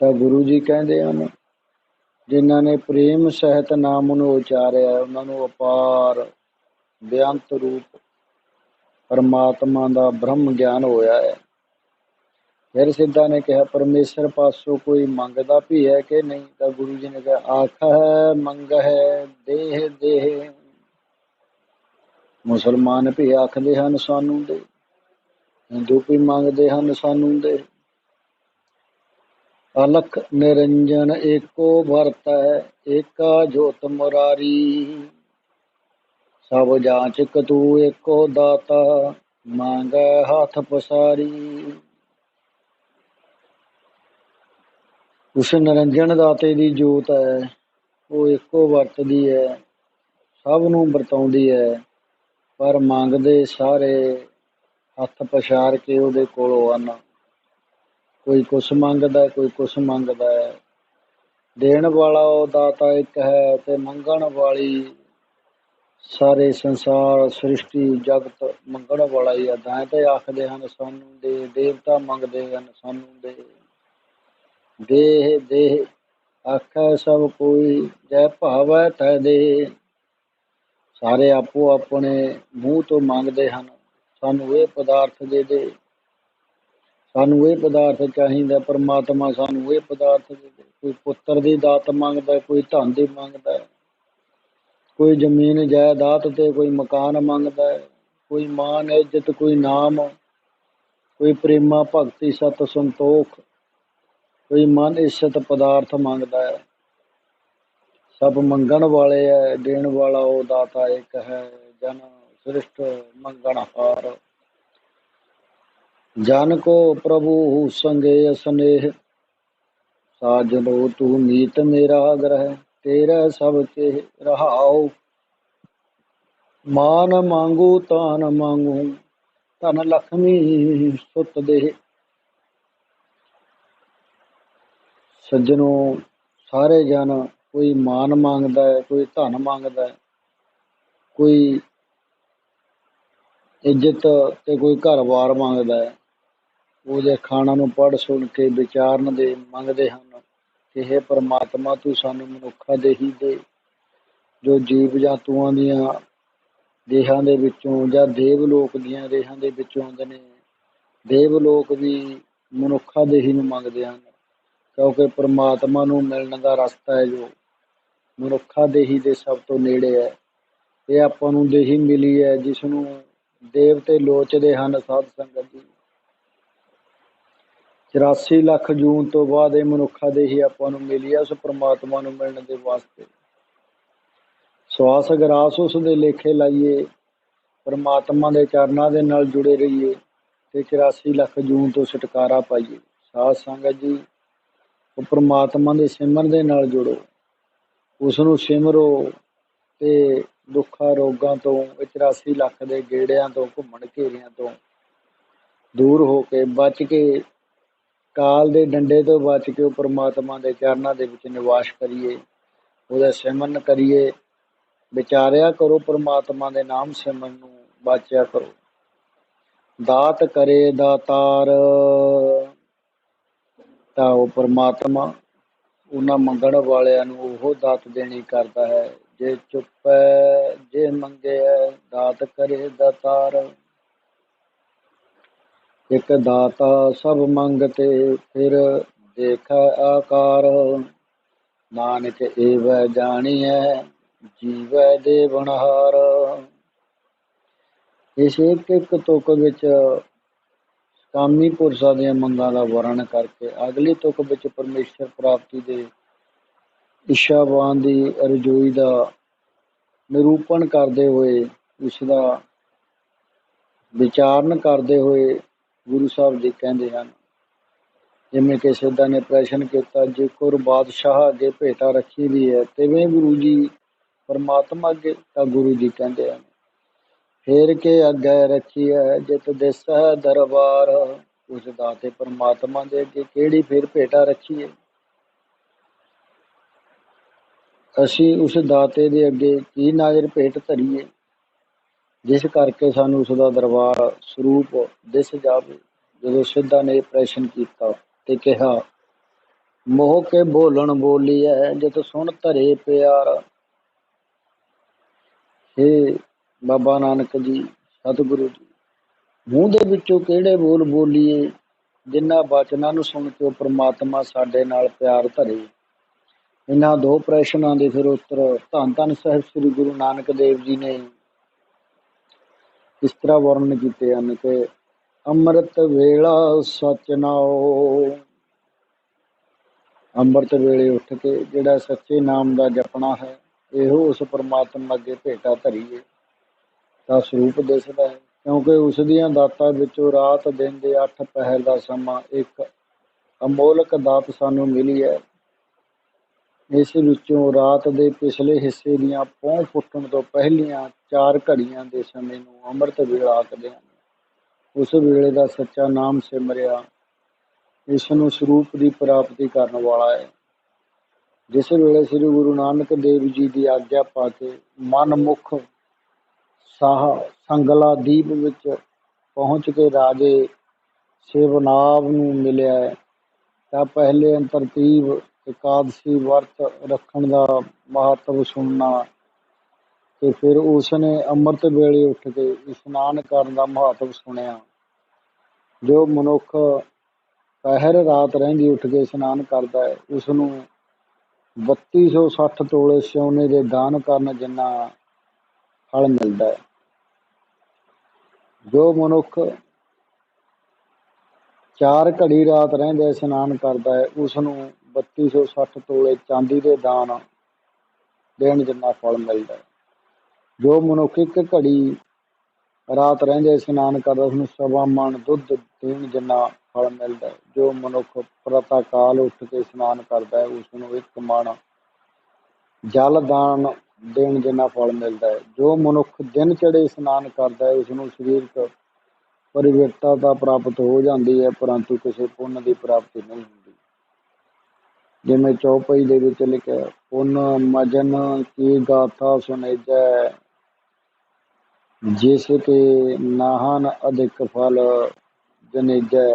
ਤਾਂ ਗੁਰੂ ਜੀ ਕਹਿੰਦੇ ਹਨ, ਜਿਨ੍ਹਾਂ ਨੇ ਪ੍ਰੇਮ ਸਹਿਤ ਨਾਮ ਨੂੰ ਉਚਾਰਿਆ ਹੈ ਉਹਨਾਂ ਨੂੰ ਅਪਾਰ ਬੇਅੰਤ ਰੂਪ ਪਰਮਾਤਮਾ ਦਾ ਬ੍ਰਹਮ ਗਿਆਨ ਹੋਇਆ ਹੈ। ਫਿਰ ਸਿੱਧਾ ਨੇ ਕਿਹਾ, ਪਰਮੇਸ਼ਰ ਪਾਸੋਂ ਕੋਈ ਮੰਗਦਾ ਵੀ ਹੈ ਕਿ ਨਹੀਂ? ਤਾਂ ਗੁਰੂ ਜੀ ਨੇ ਕਿਹਾ, ਆਖ ਹੈ ਮੰਗ ਹੈ ਦੇਹ ਦੇਹ। ਮੁਸਲਮਾਨ ਵੀ ਆਖਦੇ ਹਨ ਸਾਨੂੰ ਦੇ, ਹਿੰਦੂ ਵੀ ਮੰਗਦੇ ਹਨ ਸਾਨੂੰ ਦੇ। ਅਲਖ ਨਿਰੰਜਨ ਏਕੋ ਭਰਤ ਹੈ, ਏਕਾ ਜੋਤ ਮੁਰਾਰੀ। ਸਭ ਜਾਂਚਕ ਤੂੰ ਏਕੋ ਦਾਤਾ, ਮੰਗੈ ਹੱਥ ਪਸਾਰੀ। ਉਸ ਨਿਰੰਜਨ ਦਾਤੇ ਦੀ ਜੋਤ ਹੈ, ਉਹ ਇੱਕੋ ਵਰਤਦੀ ਹੈ, ਸਭ ਨੂੰ ਵਰਤਾਉਂਦੀ ਹੈ, ਪਰ ਮੰਗਦੇ ਸਾਰੇ ਹੱਥ ਪਛਾਰ ਕੇ ਉਹਦੇ ਕੋਲੋਂ ਹਨ। ਕੋਈ ਕੁਛ ਮੰਗਦਾ, ਕੋਈ ਕੁਛ ਮੰਗਦਾ ਹੈ। ਦੇਣ ਵਾਲਾ ਉਹ ਦਾਤਾ ਇੱਕ ਹੈ, ਤੇ ਮੰਗਣ ਵਾਲੀ ਸਾਰੇ ਸੰਸਾਰ ਸ੍ਰਿਸ਼ਟੀ ਜਗਤ ਮੰਗਣ ਵਾਲਾ ਹੀ ਹੈ। ਤਾਂ ਤੇ ਆਖਦੇ ਹਨ ਸਾਨੂੰ ਦੇ, ਦੇਵਤਾ ਮੰਗਦੇ ਹਨ ਸਾਨੂੰ ਦੇ। ਦੇਹ ਦੇਹ ਆਖੈ ਸਭ ਕੋਈ, ਜੈ ਭਾਵੈ ਤੈ ਦੇ। ਸਾਰੇ ਆਪੋ ਆਪਣੇ ਮੂੰਹ ਤੋਂ ਮੰਗਦੇ ਹਨ, ਸਾਨੂੰ ਇਹ ਪਦਾਰਥ ਦੇ ਦੇ, ਸਾਨੂੰ ਇਹ ਪਦਾਰਥ ਚਾਹੀਦਾ। ਪਰਮਾਤਮਾ ਸਾਨੂੰ ਇਹ ਪਦਾਰਥ ਦੇ ਦੇ। ਕੋਈ ਪੁੱਤਰ ਦੀ ਦਾਤ ਮੰਗਦਾ, ਕੋਈ ਧਨ ਦੀ ਮੰਗਦਾ, ਕੋਈ ਜ਼ਮੀਨ ਜਾਇਦਾਦ ਤੇ ਕੋਈ ਮਕਾਨ ਮੰਗਦਾ, ਕੋਈ ਮਾਨ ਇੱਜ਼ਤ, ਕੋਈ ਨਾਮ, ਕੋਈ ਪ੍ਰੇਮਾ ਭਗਤੀ ਸਤ ਸੰਤੋਖ, ਕੋਈ ਮਨ ਇੱਜ਼ਤ ਪਦਾਰਥ ਮੰਗਦਾ ਹੈ। ਸਭ ਮੰਗਣ ਵਾਲੇ ਹੈ, ਦੇਣ ਵਾਲਾ ਉਹ ਦਾਤਾ ਇੱਕ ਹੈ। ਜਨ ਸ੍ਰਿਸ਼ਟ ਮੰਗਣ ਹਾਰ, ਜਨ ਕੋ ਪ੍ਰਭੂ ਸੰਗੇ ਸਨੇਹ। ਸਾਜਨੋ ਤੂੰ ਮੀਤ ਮੇਰਾ ਗ੍ਰਹਿ, ਤੇਰਾ ਸਭ ਕੇ ਰਹਾਉ। ਮਾਨ ਮੰਗੂ ਤਾਨ ਮੰਗੂ, ਧਨ ਲਖਮੀ ਸੁਤ ਦੇ। ਸੱਜਣੋ ਸਾਰੇ ਜਨ, ਕੋਈ ਮਾਨ ਮੰਗਦਾ ਹੈ, ਕੋਈ ਧਨ ਮੰਗਦਾ, ਕੋਈ ਇੱਜ਼ਤ ਤੇ ਕੋਈ ਘਰ-ਬਾਰ ਮੰਗਦਾ ਹੈ। ਉਹਦੇ ਅਖਾਣਾਂ ਨੂੰ ਪੜ੍ਹ ਸੁਣ ਕੇ ਵਿਚਾਰਨ ਦੇ ਮੰਗਦੇ ਹਨ ਕਿ ਹੇ ਪਰਮਾਤਮਾ ਤੂੰ ਸਾਨੂੰ ਮਨੁੱਖਾਂ ਦੇਹੀ ਦੇ, ਜੋ ਜੀਵ ਜੰਤੂਆਂ ਦੀਆਂ ਦੇਹਾਂ ਦੇ ਵਿੱਚੋਂ ਜਾਂ ਦੇਵ ਲੋਕ ਦੀਆਂ ਦੇਹਾਂ ਦੇ ਵਿੱਚੋਂ ਆਉਂਦੇ ਨੇ। ਦੇਵ ਲੋਕ ਵੀ ਮਨੁੱਖਾਂ ਦੇਹੀ ਨੂੰ ਮੰਗਦੇ ਹਨ, ਕਿਉਂਕਿ ਪਰਮਾਤਮਾ ਨੂੰ ਮਿਲਣ ਦਾ ਰਸਤਾ ਹੈ ਜੋ ਮਨੁੱਖਾਂ ਦੇਹੀ ਦੇ ਸਭ ਤੋਂ ਨੇੜੇ ਹੈ। ਇਹ ਆਪਾਂ ਨੂੰ ਦੇਹੀ ਮਿਲੀ ਹੈ ਜਿਸ ਨੂੰ ਦੇਵਤੇ ਲੋਚਦੇ ਹਨ ਸਾਧ ਸੰਗਤ ਜੀ। 84 ਲੱਖ ਜੂਨ ਤੋਂ ਬਾਅਦ ਇਹ ਮਨੁੱਖਾ ਦੇ ਹੀ ਆਪਾਂ ਨੂੰ ਮਿਲੀ ਆ ਉਸ ਪ੍ਰਮਾਤਮਾ ਨੂੰ ਮਿਲਣ ਦੇ ਵਾਸਤੇ। ਸਵਾਸ ਗਰਾਸ ਉਸ ਦੇ ਲੇਖੇ ਲਾਈਏ, ਪਰਮਾਤਮਾ ਦੇ ਚਰਨਾਂ ਦੇ ਨਾਲ ਜੁੜੇ ਰਹੀਏ ਤੇ 84 ਲੱਖ ਜੂਨ ਤੋਂ ਛੁਟਕਾਰਾ ਪਾਈਏ। ਸਾਧ ਸੰਗਤ ਜੀ, ਉਹ ਪਰਮਾਤਮਾ ਦੇ ਸਿਮਰਨ ਦੇ ਨਾਲ ਜੁੜੋ, ਉਸ ਨੂੰ ਸਿਮਰੋ ਤੇ ਦੁੱਖਾਂ ਰੋਗਾਂ ਤੋਂ, 84 ਲੱਖ ਦੇ ਗੇੜਿਆਂ ਤੋਂ, ਘੁੰਮਣ ਘੇਰਿਆਂ ਤੋਂ ਦੂਰ ਹੋ ਕੇ, ਬਚ ਕੇ, ਕਾਲ ਦੇ ਡੰਡੇ ਤੋਂ ਬਚ ਕੇ ਉਹ ਪਰਮਾਤਮਾ ਦੇ ਚਰਨਾਂ ਦੇ ਵਿੱਚ ਨਿਵਾਸ ਕਰੀਏ, ਉਹਦਾ ਸਿਮਰਨ ਕਰੀਏ, ਵਿਚਾਰਿਆ ਕਰੋ ਪਰਮਾਤਮਾ ਦੇ ਨਾਮ ਸਿਮਰਨ ਨੂੰ, ਬਾਚਿਆ ਕਰੋ। ਦਾਤ ਕਰੇ ਦਾਤਾਰ, ਤਾਂ ਉਹ ਪਰਮਾਤਮਾ ਉਹਨਾਂ ਮੰਗਣ ਵਾਲਿਆਂ ਨੂੰ ਉਹ ਦਾਤ ਦੇਣੀ ਕਰਦਾ ਹੈ। ਜੇ ਚੁੱਪ ਹੈ, ਜੇ ਮੰਗੇ ਦਾਤ ਕਰੇ ਦਾਤਾਰ। ਇੱਕ ਦਾਤਾ ਸਭ ਮੰਗਤੇ ਫਿਰ ਦੇਖ ਆਕਾਰ, ਨਾਨਕ ਏਵੈ ਜਾਣੀਐ ਜੀਵੈ ਦੇ ਬਣਹਾਰ। ਇਸ ਇੱਕ ਇੱਕ ਤੁਕ ਵਿੱਚ ਕਾਮੀ ਪੁਰਸ਼ਾਂ ਦੀਆਂ ਮੰਗਾਂ ਦਾ ਵਰਣਨ ਕਰਕੇ ਅਗਲੀ ਤੁਕ ਵਿੱਚ ਪਰਮੇਸ਼ਰ ਪ੍ਰਾਪਤੀ ਦੇ ਇੱਛਾਵਾਨ ਦੀ ਅਰਜ਼ੋਈ ਦਾ ਨਿਰੂਪਣ ਕਰਦੇ ਹੋਏ, ਉਸ ਦਾ ਵਿਚਾਰਨ ਕਰਦੇ ਹੋਏ ਗੁਰੂ ਸਾਹਿਬ ਜੀ ਕਹਿੰਦੇ ਹਨ, ਜਿਵੇਂ ਕਿ ਸਿੱਧਾ ਨੇ ਪ੍ਰਸ਼ਨ ਕੀਤਾ, ਜੇਕਰ ਬਾਦਸ਼ਾਹ ਅੱਗੇ ਭੇਟਾ ਰੱਖੀ ਦੀ ਹੈ ਤਿਵੇਂ ਗੁਰੂ ਜੀ ਪਰਮਾਤਮਾ ਅੱਗੇ, ਤਾਂ ਗੁਰੂ ਜੀ ਕਹਿੰਦੇ ਹਨ, ਫੇਰ ਕੇ ਅੱਗੇ ਰੱਖੀ ਹੈ ਜਿਤ ਦਿਸ ਹੈ ਦਰਬਾਰ। ਉਸ ਦਾਤੇ ਪਰਮਾਤਮਾ ਦੇ ਅੱਗੇ ਕਿਹੜੀ ਫਿਰ ਭੇਟਾ ਰੱਖੀ ਹੈ? ਅਸੀਂ ਉਸ ਦਾਤੇ ਦੇ ਅੱਗੇ ਕੀ ਨਾਜ਼ਰ ਭੇਟ ਧਰੀਏ ਜਿਸ ਕਰਕੇ ਸਾਨੂੰ ਉਸ ਦਾ ਦਰਬਾਰ ਸਰੂਪ ਦਿਸ ਜਾਵੇ। ਜਦੋਂ ਸਿੱਧਾ ਨੇ ਪ੍ਰਸ਼ਨ ਕੀਤਾ ਤੇ ਕਿਹਾ, ਮੋਹ ਕੇ ਬੋਲਣ ਬੋਲੀ ਹੈ ਜਿਤ ਸੁਣ ਧਰੇ ਪਿਆਰ। ਹੇ ਬਾਬਾ ਨਾਨਕ ਜੀ, ਸਤਿਗੁਰੂ ਜੀ, ਮੂੰਹ ਦੇ ਵਿੱਚੋਂ ਕਿਹੜੇ ਬੋਲ ਬੋਲੀਏ ਜਿਨ੍ਹਾਂ ਬਚਨਾਂ ਨੂੰ ਸੁਣ ਕੇ ਉਹ ਪਰਮਾਤਮਾ ਸਾਡੇ ਨਾਲ ਪਿਆਰ ਧਰੇ। ਇਹਨਾਂ ਦੋ ਪ੍ਰਸ਼ਨਾਂ ਦੇ ਫਿਰ ਉੱਤਰ ਧੰਨ ਧੰਨ ਸਾਹਿਬ ਸ੍ਰੀ ਗੁਰੂ ਨਾਨਕ ਦੇਵ ਜੀ ਨੇ ਇਸ ਤਰ੍ਹਾਂ ਵਰਣਨ ਕੀਤੇ ਹਨ ਕਿ ਅੰਮ੍ਰਿਤ ਵੇਲਾ ਸਚ ਨਾਉ। ਅੰਮ੍ਰਿਤ ਵੇਲੇ ਉੱਠ ਕੇ ਜਿਹੜਾ ਸੱਚੇ ਨਾਮ ਦਾ ਜਪਣਾ ਹੈ, ਇਹੋ ਉਸ ਪਰਮਾਤਮਾ ਅੱਗੇ ਭੇਟਾ ਧਰੀਏ ਤਾਂ ਸਰੂਪ ਦਿਸਦਾ ਹੈ। ਕਿਉਂਕਿ ਉਸ ਦੀਆਂ ਦਾਤਾਂ ਵਿੱਚੋਂ ਰਾਤ ਦਿਨ ਦੇ 8 ਪਹਿਰ ਦਾ ਸਮਾਂ ਇੱਕ ਅਮੋਲਕ ਦਾਤ ਸਾਨੂੰ ਮਿਲੀ ਹੈ। ਇਸ ਵਿੱਚੋਂ ਰਾਤ ਦੇ ਪਿਛਲੇ ਹਿੱਸੇ ਦੀਆਂ ਪਹੁ ਫੁੱਟਣ ਤੋਂ ਪਹਿਲੀਆਂ 4 ਘੜੀਆਂ ਦੇ ਸਮੇਂ ਨੂੰ ਅੰਮ੍ਰਿਤ ਵੇਲਾ ਆਖਦੇ ਹਨ। ਉਸ ਵੇਲੇ ਦਾ ਸੱਚਾ ਨਾਮ ਸਿਮਰਿਆ ਇਸ ਨੂੰ ਸਰੂਪ ਦੀ ਪ੍ਰਾਪਤੀ ਕਰਨ ਵਾਲਾ ਹੈ। ਜਿਸ ਵੇਲੇ ਸ੍ਰੀ ਗੁਰੂ ਨਾਨਕ ਦੇਵ ਜੀ ਦੀ ਆਗਿਆ ਪਾ ਕੇ ਮਨ ਮੁਖ ਸਾਹ ਸੰਗਲਾ ਦੀਪ ਵਿੱਚ ਪਹੁੰਚ ਕੇ ਰਾਜੇ ਸ਼ਿਵਨਾਭ ਨੂੰ ਮਿਲਿਆ, ਤਾਂ ਪਹਿਲੇ ਅੰਤਰਤੀਬ ਇਕਾਦਸ਼ੀ ਵਰਤ ਰੱਖਣ ਦਾ ਮਹੱਤਵ ਸੁਣਨਾ ਤੇ ਫਿਰ ਉਸਨੇ ਅੰਮ੍ਰਿਤ ਵੇਲੇ ਉੱਠ ਕੇ ਇਸ਼ਨਾਨ ਕਰਨ ਦਾ ਮਹੱਤਵ ਸੁਣਿਆ। ਜੋ ਮਨੁੱਖ ਪਹਿਰ ਰਾਤ ਰਹਿੰਦੀ ਉੱਠ ਕੇ ਇਸ਼ਨਾਨ ਕਰਦਾ ਹੈ, ਉਸ ਨੂੰ 3260 ਤੋਲੇ ਸੋਨੇ ਦੇ ਦਾਨ ਕਰਨ ਜਿੰਨਾ ਫਲ ਮਿਲਦਾ ਹੈ। ਜੋ ਮਨੁੱਖ 4 ਘੜੀ ਰਾਤ ਰਹਿੰਦੇ ਇਸ਼ਨਾਨ ਕਰਦਾ ਹੈ, ਉਸ ਨੂੰ 3260 ਤੋਲੇ ਚਾਂਦੀ ਦੇ ਦਾਨ ਦੇਣ ਜਿੰਨਾ ਫਲ ਮਿਲਦਾ ਹੈ। ਜੋ ਮਨੁੱਖ 1 ਘੜੀ ਰਾਤ ਰਹਿੰਦੇ ਇਸ਼ਨਾਨ ਕਰਦਾ, ਉਸਨੂੰ 1.25 ਮਣ ਦੁੱਧ ਦੇਣ ਜਿੰਨਾ ਫਲ ਮਿਲਦਾ ਹੈ। ਜੋ ਮਨੁੱਖ ਪ੍ਰਾਤଃ ਕਾਲ ਉੱਠ ਕੇ ਇਸ਼ਨਾਨ ਕਰਦਾ ਹੈ, ਉਸਨੂੰ 1 ਮਣ ਜਲ ਦਾਨ ਦੇਣ ਜਿੰਨਾ ਫਲ ਮਿਲਦਾ ਹੈ। ਜੋ ਮਨੁੱਖ ਦਿਨ ਚੜੇ ਇਸ਼ਨਾਨ ਕਰਦਾ ਹੈ, ਉਸਨੂੰ ਸਰੀਰਕ ਪਰਿਵਿਰਤਾ ਤਾਂ ਪ੍ਰਾਪਤ ਹੋ ਜਾਂਦੀ ਹੈ, ਪਰੰਤੂ ਕਿਸੇ ਪੁੰਨ ਦੀ ਪ੍ਰਾਪਤੀ ਨਹੀਂ ਹੁੰਦੀ। ਜਿਵੇਂ ਚੌਪਈ ਦੇ ਵਿੱਚ ਲਿਖਿਆ, ਪੁੰਨ ਮਜਨ ਕੀ ਗਾਥਾ ਸੁਣੇਜੈ, ਜਿਸ ਕੇ ਨਾਹਨ ਅਧਿਕ ਫਲ ਜਨੇਜੈ।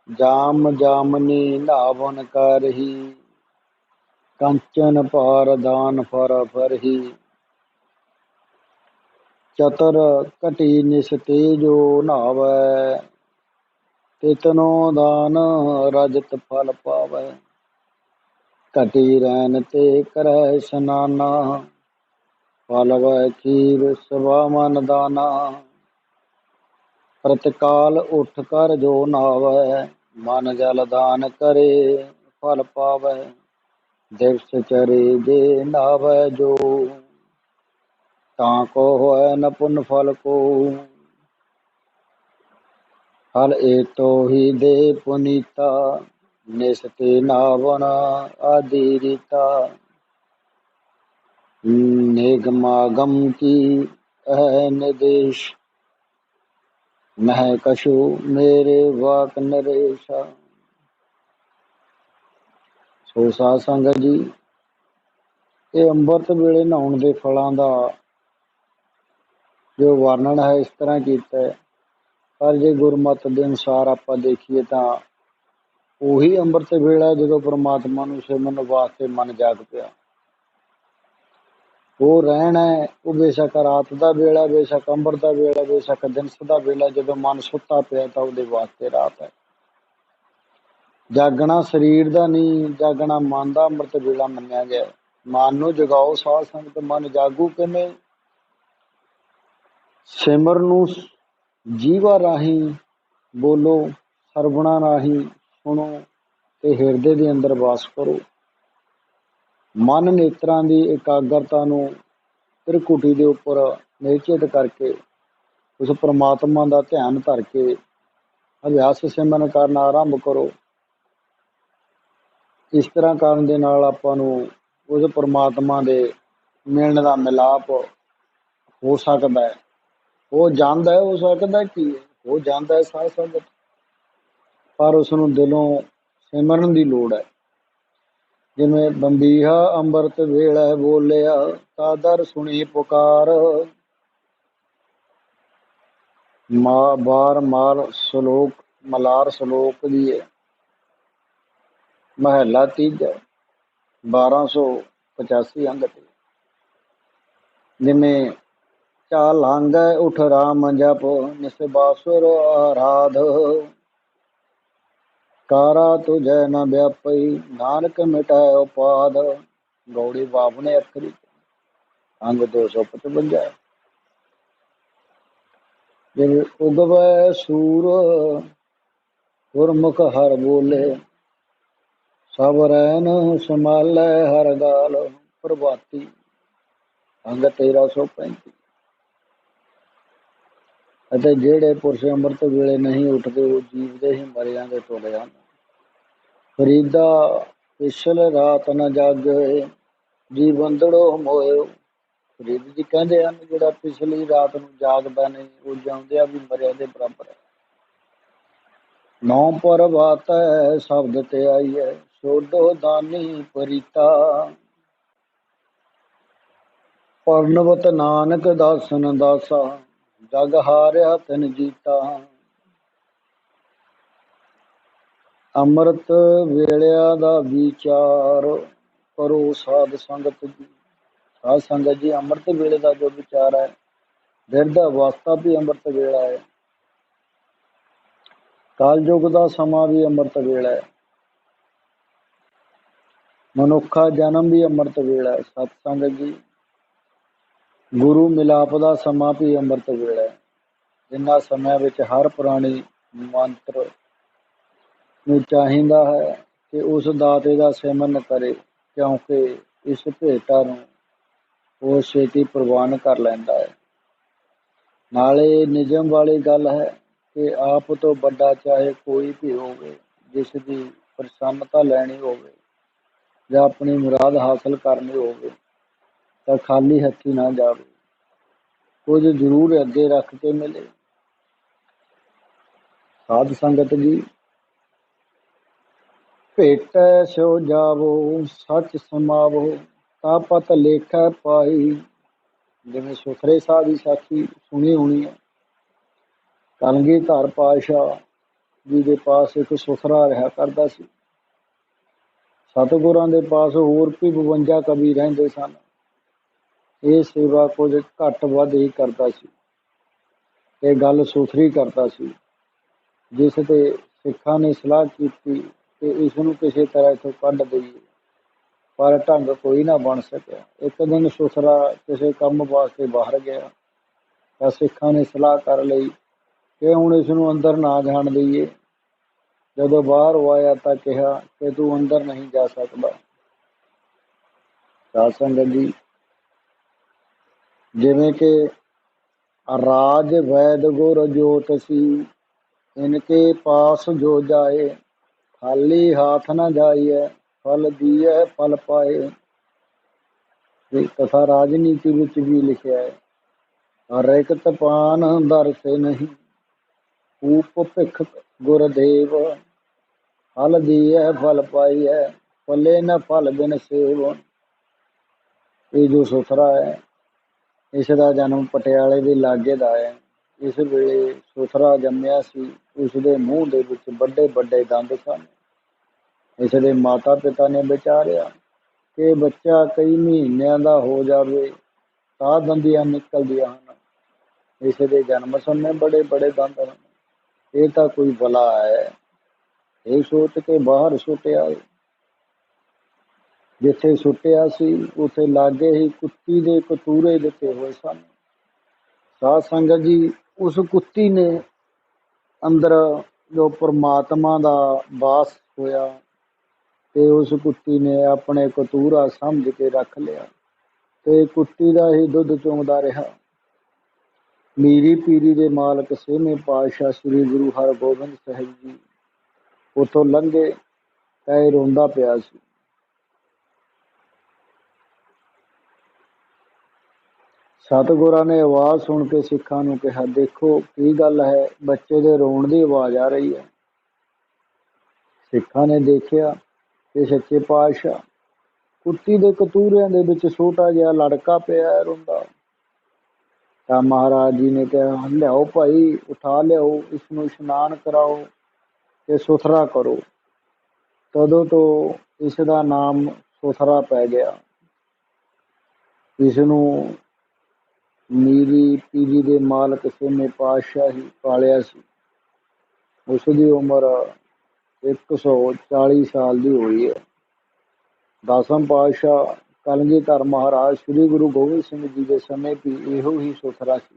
ਜਾਮ ਜਾਮਨੀ ਨਾਵਨ ਕਰਹੀ, ਕੰਚਨ ਪਾਰ ਦਾਨ ਫਰ ਫਰਹੀ। ਚਤਰ ਘਟੀ ਨਿਸ ਤੇਜੋ ਨਹਾਵੈ, ਤਿਤਨੋ ਦਾਨ ਰਜਤ ਫਲ ਪਾਵੈ। ਘਟੀ ਰੈਨ ਤੇ ਕਰੈ ਇਸ਼ਨਾਨਾ, ਫਲਵੈ ਖੀਰ ਸਵਾ ਮਨ ਦਾਨਾ। ਪ੍ਰਤਿਕਾਲ ਉੱਠ ਕਰ ਜੋ ਨਹਾਵੈ, ਮਨ ਜਲ ਦਾਨ ਕਰੇ ਫਲ ਪਾਵੈ। ਦਿਵਸ ਚਰੇ ਜੇ ਨਾਵੈ ਜੋ, ਤਾਂ ਕੋ ਹੋਇ ਨ ਪੁੰਨ ਫਲ ਕੋ। ਫਲ ਏਤੋ ਹੀ ਦੇ ਪੁਨੀਤਾ, ਨਿਸਤੇ ਨਾਵਣ ਆਦਿ ਰੀਤਾ। ਨਿਗਮਾਗਮ ਕੀ ਹੈ ਨਿਦੇਸ਼, ਮਹਿ ਕਛੂ ਮੇਰੇ ਵਾਕ ਨਰੇਸ਼ਾ। ਸੋ ਸਾਧ ਸੰਗਤ ਜੀ, ਇਹ ਅੰਮ੍ਰਿਤ ਵੇਲੇ ਨਹਾਉਣ ਦੇ ਫਲਾਂ ਦਾ ਜੋ ਵਰਣਨ ਹੈ ਇਸ ਤਰ੍ਹਾਂ ਕੀਤਾ ਹੈ। ਪਰ ਜੇ ਗੁਰਮਤਿ ਦੇ ਅਨੁਸਾਰ ਆਪਾਂ ਦੇਖੀਏ ਤਾਂ ਉਹੀ ਅੰਮ੍ਰਿਤ ਵੇਲਾ ਜਦੋਂ ਪ੍ਰਮਾਤਮਾ ਨੂੰ ਸਿਮਰਨ ਵਾਸਤੇ ਮਨ ਜਾਗ ਪਿਆ। ਉਹ ਰਹਿਣ ਹੈ, ਉਹ ਬੇਸ਼ੱਕ ਰਾਤ ਦਾ ਵੇਲਾ, ਬੇਸ਼ੱਕ ਅੰਮ੍ਰਿਤ ਦਾ ਵੇਲਾ, ਬੇਸ਼ੱਕ ਦਿਨਸ ਦਾ ਵੇਲਾ, ਜਦੋਂ ਮਨ ਸੁੱਤਾ ਪਿਆ ਤਾਂ ਉਹਦੇ ਵਾਸਤੇ ਰਾਤ ਹੈ। ਜਾਗਣਾ ਸਰੀਰ ਦਾ ਨਹੀਂ, ਜਾਗਣਾ ਮਨ ਦਾ ਅੰਮ੍ਰਿਤ ਵੇਲਾ ਮੰਨਿਆ ਗਿਆ। ਮਨ ਨੂੰ ਜਗਾਓ ਸਾਧ ਸੰਗਤ, ਮਨ ਜਾਗੂ ਕਿਵੇਂ? ਸਿਮਰਨ ਨੂੰ ਜੀਵਾ ਰਾਹੀਂ ਬੋਲੋ, ਸਰਵਣਾ ਰਾਹੀਂ ਸੁਣੋ ਤੇ ਹਿਰਦੇ ਦੇ ਅੰਦਰ ਵਾਸ ਕਰੋ। ਮਨ ਨੇਤਰਾਂ ਦੀ ਇਕਾਗਰਤਾ ਨੂੰ ਤ੍ਰਿਕੁਟੀ ਦੇ ਉੱਪਰ ਨਿਸ਼ਚਿਤ ਕਰਕੇ ਉਸ ਪ੍ਰਮਾਤਮਾ ਦਾ ਧਿਆਨ ਧਰ ਕੇ ਅਭਿਆਸ ਸਿਮਰਨ ਕਰਨਾ ਆਰੰਭ ਕਰੋ। ਇਸ ਤਰ੍ਹਾਂ ਕਰਨ ਦੇ ਨਾਲ ਆਪਾਂ ਨੂੰ ਉਸ ਪ੍ਰਮਾਤਮਾ ਦੇ ਮਿਲਣ ਦਾ ਮਿਲਾਪ ਹੋ ਸਕਦਾ ਹੈ। ਉਹ ਜਾਂਦਾ ਹੈ, ਹੋ ਸਕਦਾ ਕੀ ਹੋ ਜਾਂਦਾ ਹੈ ਸਾਧ ਸੰਗਤ, ਪਰ ਉਸਨੂੰ ਦਿਲੋਂ ਸਿਮਰਨ ਦੀ ਲੋੜ ਹੈ। ਜਿਵੇਂ ਬੰਬੀਹਾ ਅੰਮ੍ਰਿਤ ਵੇਲੇ ਬੋਲਿਆ, ਤਾਦਰ ਸੁਣੀ ਪੁਕਾਰ। ਬਾਰ ਮਾਲ ਸ਼ਲੋਕ, ਮਲਾਰ ਸ਼ਲੋਕ ਦੀ ਹੈ, ਮਹਲਾ ਤੀਜਾ, 1285 ਅੰਗ ਤੇ। ਜਿਵੇਂ ਚਾ ਲਾਂਘੈ ਉਠ ਰਾਮ ਜਪ, ਨਿਸਬਾਸੁਰ ਆਰਾਧ। ਕਾਰਾ ਤੁਝੈ ਨ ਵਿਆਪਈ, ਨਾਨਕ ਮਿਟਾਇ ਉਪਾਦ। ਗੌੜੀ ਬਾਵਨੇ ਅੱਖਰੀ, ਅੰਗ 255। ਜਿਵੇਂ ਉਗਵੈ ਸੂਰ, ਗੁਰਮੁਖ ਹਰ ਬੋਲੇ। ਸਭ ਰੈਨ ਸੰਭਾਲੈ ਹਰ ਗਾਲ, ਪ੍ਰਭਾਤੀ, ਅੰਗ 1335। ਅਤੇ ਜਿਹੜੇ ਪੁਰਸ਼ ਅੰਮ੍ਰਿਤ ਵੇਲੇ ਨਹੀਂ ਉੱਠਦੇ, ਉਹ ਜੀਵਦੇ ਹੀ ਮਰਿਆਂ ਦੇ ਤੁਲੇ ਹਨ। ਫਰੀਦਾ ਪਿਛਲ ਰਾਤ ਨ ਜਾਗੇ, ਜੀਵੰਦੜੋ ਮੋਇਓ। ਫਰੀਦ ਜੀ ਕਹਿੰਦੇ ਹਨ, ਜਿਹੜਾ ਪਿਛਲੀ ਰਾਤ ਨੂੰ ਜਾਗਦਾ ਨਹੀਂ, ਉਹ ਜਿਉਂਦਿਆਂ ਵੀ ਮਰਿਆਂ ਦੇ ਬਰਾਬਰ ਹੈ। ਨੌ ਪ੍ਰਭਾਤੈ ਸ਼ਬਦ ਤੇ ਆਈਐ, ਸੋਢੋ ਦਾਨੀ ਪਰੀਤਾ। ਪਰਨਵਤ ਨਾਨਕ ਦਾਸਨ ਦਾਸਾ, ਜਗ ਹਾਰਿਆ ਤਿਨ ਜੀਤਾ। ਅੰਮ੍ਰਿਤ ਵੇਲਿਆਂ ਦਾ ਵਿਚਾਰ ਕਰੋ ਸਾਧ ਸੰਗਤ ਜੀ। ਸਾਧ ਸੰਗਤ ਜੀ, ਅੰਮ੍ਰਿਤ ਵੇਲੇ ਦਾ ਜੋ ਵਿਚਾਰ ਹੈ, ਬਿਰਧ ਅਵਸਥਾ ਵੀ ਅੰਮ੍ਰਿਤ ਵੇਲਾ ਹੈ, ਕਾਲਯੁਗ ਦਾ ਸਮਾਂ ਵੀ ਅੰਮ੍ਰਿਤ ਵੇਲਾ ਹੈ, ਮਨੁੱਖਾ ਜਨਮ ਵੀ ਅੰਮ੍ਰਿਤ ਵੇਲਾ ਹੈ। ਸਤ ਸੰਗਤ ਜੀ, ਗੁਰੂ ਮਿਲਾਪ ਦਾ ਸਮਾਂ ਵੀ ਅੰਮ੍ਰਿਤ ਵੇਲਾ ਹੈ। ਇਹਨਾਂ ਸਮਿਆਂ ਵਿੱਚ ਹਰ ਪ੍ਰਾਣੀ ਮੰਤਰ ਨੂੰ ਚਾਹੀਦਾ ਹੈ ਕਿ ਉਸ ਦਾਤੇ ਦਾ ਸਿਮਰਨ ਕਰੇ, ਕਿਉਂਕਿ ਇਸ ਭੇਟਾ ਨੂੰ ਉਹ ਛੇਤੀ ਪ੍ਰਵਾਨ ਕਰ ਲੈਂਦਾ ਹੈ। ਨਾਲੇ ਨਿਯਮ ਵਾਲੀ ਗੱਲ ਹੈ ਕਿ ਆਪ ਤੋਂ ਵੱਡਾ ਚਾਹੇ ਕੋਈ ਵੀ ਹੋਵੇ, ਜਿਸ ਦੀ ਪ੍ਰਸੰਨਤਾ ਲੈਣੀ ਹੋਵੇ ਜਾਂ ਆਪਣੀ ਮੁਰਾਦ ਹਾਸਲ ਕਰਨੀ ਹੋਵੇ, ਤਾਂ ਖਾਲੀ ਹੱਥੀ ਨਾ ਜਾਵੇ, ਕੁਝ ਜ਼ਰੂਰ ਅੱਗੇ ਰੱਖ ਕੇ ਮਿਲੇ। ਸਾਧ ਸੰਗਤ ਜੀ, ਭੇਟੈ ਸੋ ਜਾਵੋ ਸੱਚ ਸਮਾਵੋ, ਤਾ ਪਤ ਲੇਖੈ ਪਾਈ। ਜਿਵੇਂ ਸੁਥਰੇ ਸਾਹ ਦੀ ਸਾਖੀ ਸੁਣੀ ਹੋਣੀ ਹੈ। ਕਲਗੀਧਰ ਪਾਤਸ਼ਾਹ ਜੀ ਦੇ ਪਾਸ ਇੱਕ ਸੁਥਰਾ ਰਿਹਾ ਕਰਦਾ ਸੀ। ਸਤਿਗੁਰਾਂ ਦੇ ਪਾਸ ਹੋਰ ਵੀ 52 ਕਵੀ ਰਹਿੰਦੇ ਸਨ। ਇਹ ਸੇਵਾ ਕੁਝ ਘੱਟ ਵੱਧ ਹੀ ਕਰਦਾ ਸੀ, ਇਹ ਗੱਲ ਸੁਥਰੀ ਕਰਦਾ ਸੀ, ਜਿਸ ਤੇ ਸਿੱਖਾਂ ਨੇ ਸਲਾਹ ਕੀਤੀ ਕਿ ਇਸ ਨੂੰ ਕਿਸੇ ਤਰ੍ਹਾਂ ਇੱਥੋਂ ਕੱਢ ਦੇਈਏ, ਪਰ ਢੰਗ ਕੋਈ ਨਾ ਬਣ ਸਕਿਆ। ਇੱਕ ਦਿਨ ਸੁਥਰਾ ਕਿਸੇ ਕੰਮ ਵਾਸਤੇ ਬਾਹਰ ਗਿਆ ਤਾਂ ਸਿੱਖਾਂ ਨੇ ਸਲਾਹ ਕਰ ਲਈ ਕਿ ਹੁਣ ਇਸ ਨੂੰ ਅੰਦਰ ਨਾ ਜਾਣ ਦੇਈਏ, ਜਦੋਂ ਬਾਹਰ ਆਇਆ ਤਾਂ ਕਿਹਾ ਕਿ ਤੂੰ ਅੰਦਰ ਨਹੀਂ ਜਾ ਸਕਦਾ। ਸਾਧ ਸੰਗਤ ਜੀ, ਜਿਵੇਂ ਕਿ ਰਾਜ ਵੈਦ ਗੁਰ ਜੋਤਸੀ, ਇਨਕੇ ਪਾਸ ਜੋ ਜਾਏ, ਖਾਲੀ ਹਾਥ ਨਾ ਜਾਈਏ, ਫਲ ਦੀਏ ਫਲ ਪਾਏ। ਤਥਾ ਰਾਜਨੀਤੀ ਵਿੱਚ ਵੀ ਲਿਖਿਆ ਹੈ, ਰਿਕਤ ਪਾਨ ਦਰ ਸੇ ਨਹੀਂ, ਊਪ ਭਿਖ ਗੁਰਦੇਵ, ਫਲ ਦੀਏ ਫਲ ਪਾਈਐ, ਫਲੇ ਨ ਫਲ ਬਿਨ ਸੇਵ। ਇਹ ਜੋ ਸੁਥਰਾ ਹੈ, ਇਸ ਦਾ ਜਨਮ ਪਟਿਆਲੇ ਦੇ ਲਾਗੇ ਦਾ ਹੈ। ਇਸ ਵੇਲੇ ਸੁਥਰਾ ਜੰਮਿਆ ਸੀ। ਉਸ ਦੇ ਮੂੰਹ ਦੇ ਵਿੱਚ ਵੱਡੇ ਵੱਡੇ ਦੰਦ ਸਨ। ਇਸ ਦੇ ਮਾਤਾ ਪਿਤਾ ਨੇ ਵਿਚਾਰਿਆ ਕਿ ਬੱਚਾ ਕਈ ਮਹੀਨਿਆਂ ਦਾ ਹੋ ਜਾਵੇ ਤਾਂ ਦੰਦੀਆਂ ਨਿਕਲਦੀਆਂ ਹਨ। ਇਸ ਦੇ ਜਨਮ ਸਮੇਂ ਬੜੇ ਬੜੇ ਦੰਦ ਹਨ। ਇਹ ਤਾਂ ਕੋਈ ਬਲਾ ਹੈ। ਇਹ ਸੋਚ ਕੇ ਬਾਹਰ ਸੁੱਟਿਆ। ਜਿੱਥੇ ਸੁੱਟਿਆ ਸੀ ਉੱਥੇ ਲਾਗੇ ਹੀ ਕੁੱਤੀ ਦੇ ਕਤੂਰੇ ਦਿੱਤੇ ਹੋਏ ਸਨ। ਸਾਧ ਸੰਗਤ ਜੀ, ਉਸ ਕੁੱਤੀ ਨੇ ਅੰਦਰ ਜੋ ਪਰਮਾਤਮਾ ਦਾ ਵਾਸ ਹੋਇਆ ਤੇ ਉਸ ਕੁੱਤੀ ਨੇ ਆਪਣੇ ਕਤੂਰਾ ਸਮਝ ਕੇ ਰੱਖ ਲਿਆ ਤੇ ਕੁੱਤੀ ਦਾ ਹੀ ਦੁੱਧ ਚੁੰਗਦਾ ਰਿਹਾ। ਮੀਰੀ ਪੀਰੀ ਦੇ ਮਾਲਕ 6ਵੇਂ ਪਾਤਸ਼ਾਹ ਸ੍ਰੀ ਗੁਰੂ ਹਰਗੋਬਿੰਦ ਸਾਹਿਬ ਜੀ ਉੱਥੋਂ ਲੰਘੇ ਤਾਂ ਇਹ ਰੋਂਦਾ ਪਿਆ ਸੀ। ਸਤਿਗੁਰਾਂ ਨੇ ਆਵਾਜ਼ ਸੁਣ ਕੇ ਸਿੱਖਾਂ ਨੂੰ ਕਿਹਾ, ਦੇਖੋ ਕੀ ਗੱਲ ਹੈ, ਬੱਚੇ ਦੇ ਰੋਣ ਦੀ ਆਵਾਜ਼ ਆ ਰਹੀ ਹੈ। ਸਿੱਖਾਂ ਨੇ ਦੇਖਿਆ ਕਿ ਸੱਚੇ ਪਾਤਸ਼ਾਹ ਕੁੱਤੀ ਦੇ ਕਤੂਰਿਆਂ ਦੇ ਵਿੱਚ ਛੋਟਾ ਜਿਹਾ ਲੜਕਾ ਪਿਆ ਰੋਂਦਾ। ਤਾਂ ਮਹਾਰਾਜ ਜੀ ਨੇ ਕਿਹਾ, ਲਿਆਓ ਭਾਈ, ਉਠਾ ਲਿਆਓ, ਇਸ ਨੂੰ ਇਸ਼ਨਾਨ ਕਰਾਓ ਤੇ ਸੁਥਰਾ ਕਰੋ। ਤਦੋਂ ਤੋਂ ਇਸ ਦਾ ਨਾਮ ਸੁਥਰਾ ਪੈ ਗਿਆ। ਇਸ ਨੂੰ ਮੀਰੀ ਪੀਰੀ ਦੇ ਮਾਲਕ 6ਵੇਂ ਪਾਤਸ਼ਾਹ ਹੀ ਪਾਲਿਆ ਸੀ। ਉਸ ਦੀ ਉਮਰ 140 ਸਾਲ ਦੀ ਹੋਈ ਹੈ। 10ਵੇਂ ਪਾਤਸ਼ਾਹ ਕਲਗੀਧਰ ਮਹਾਰਾਜ ਸ੍ਰੀ ਗੁਰੂ ਗੋਬਿੰਦ ਸਿੰਘ ਜੀ ਦੇ ਸਮੇਂ ਵੀ ਇਹੋ ਹੀ ਸੁਥਰਾ ਸੀ,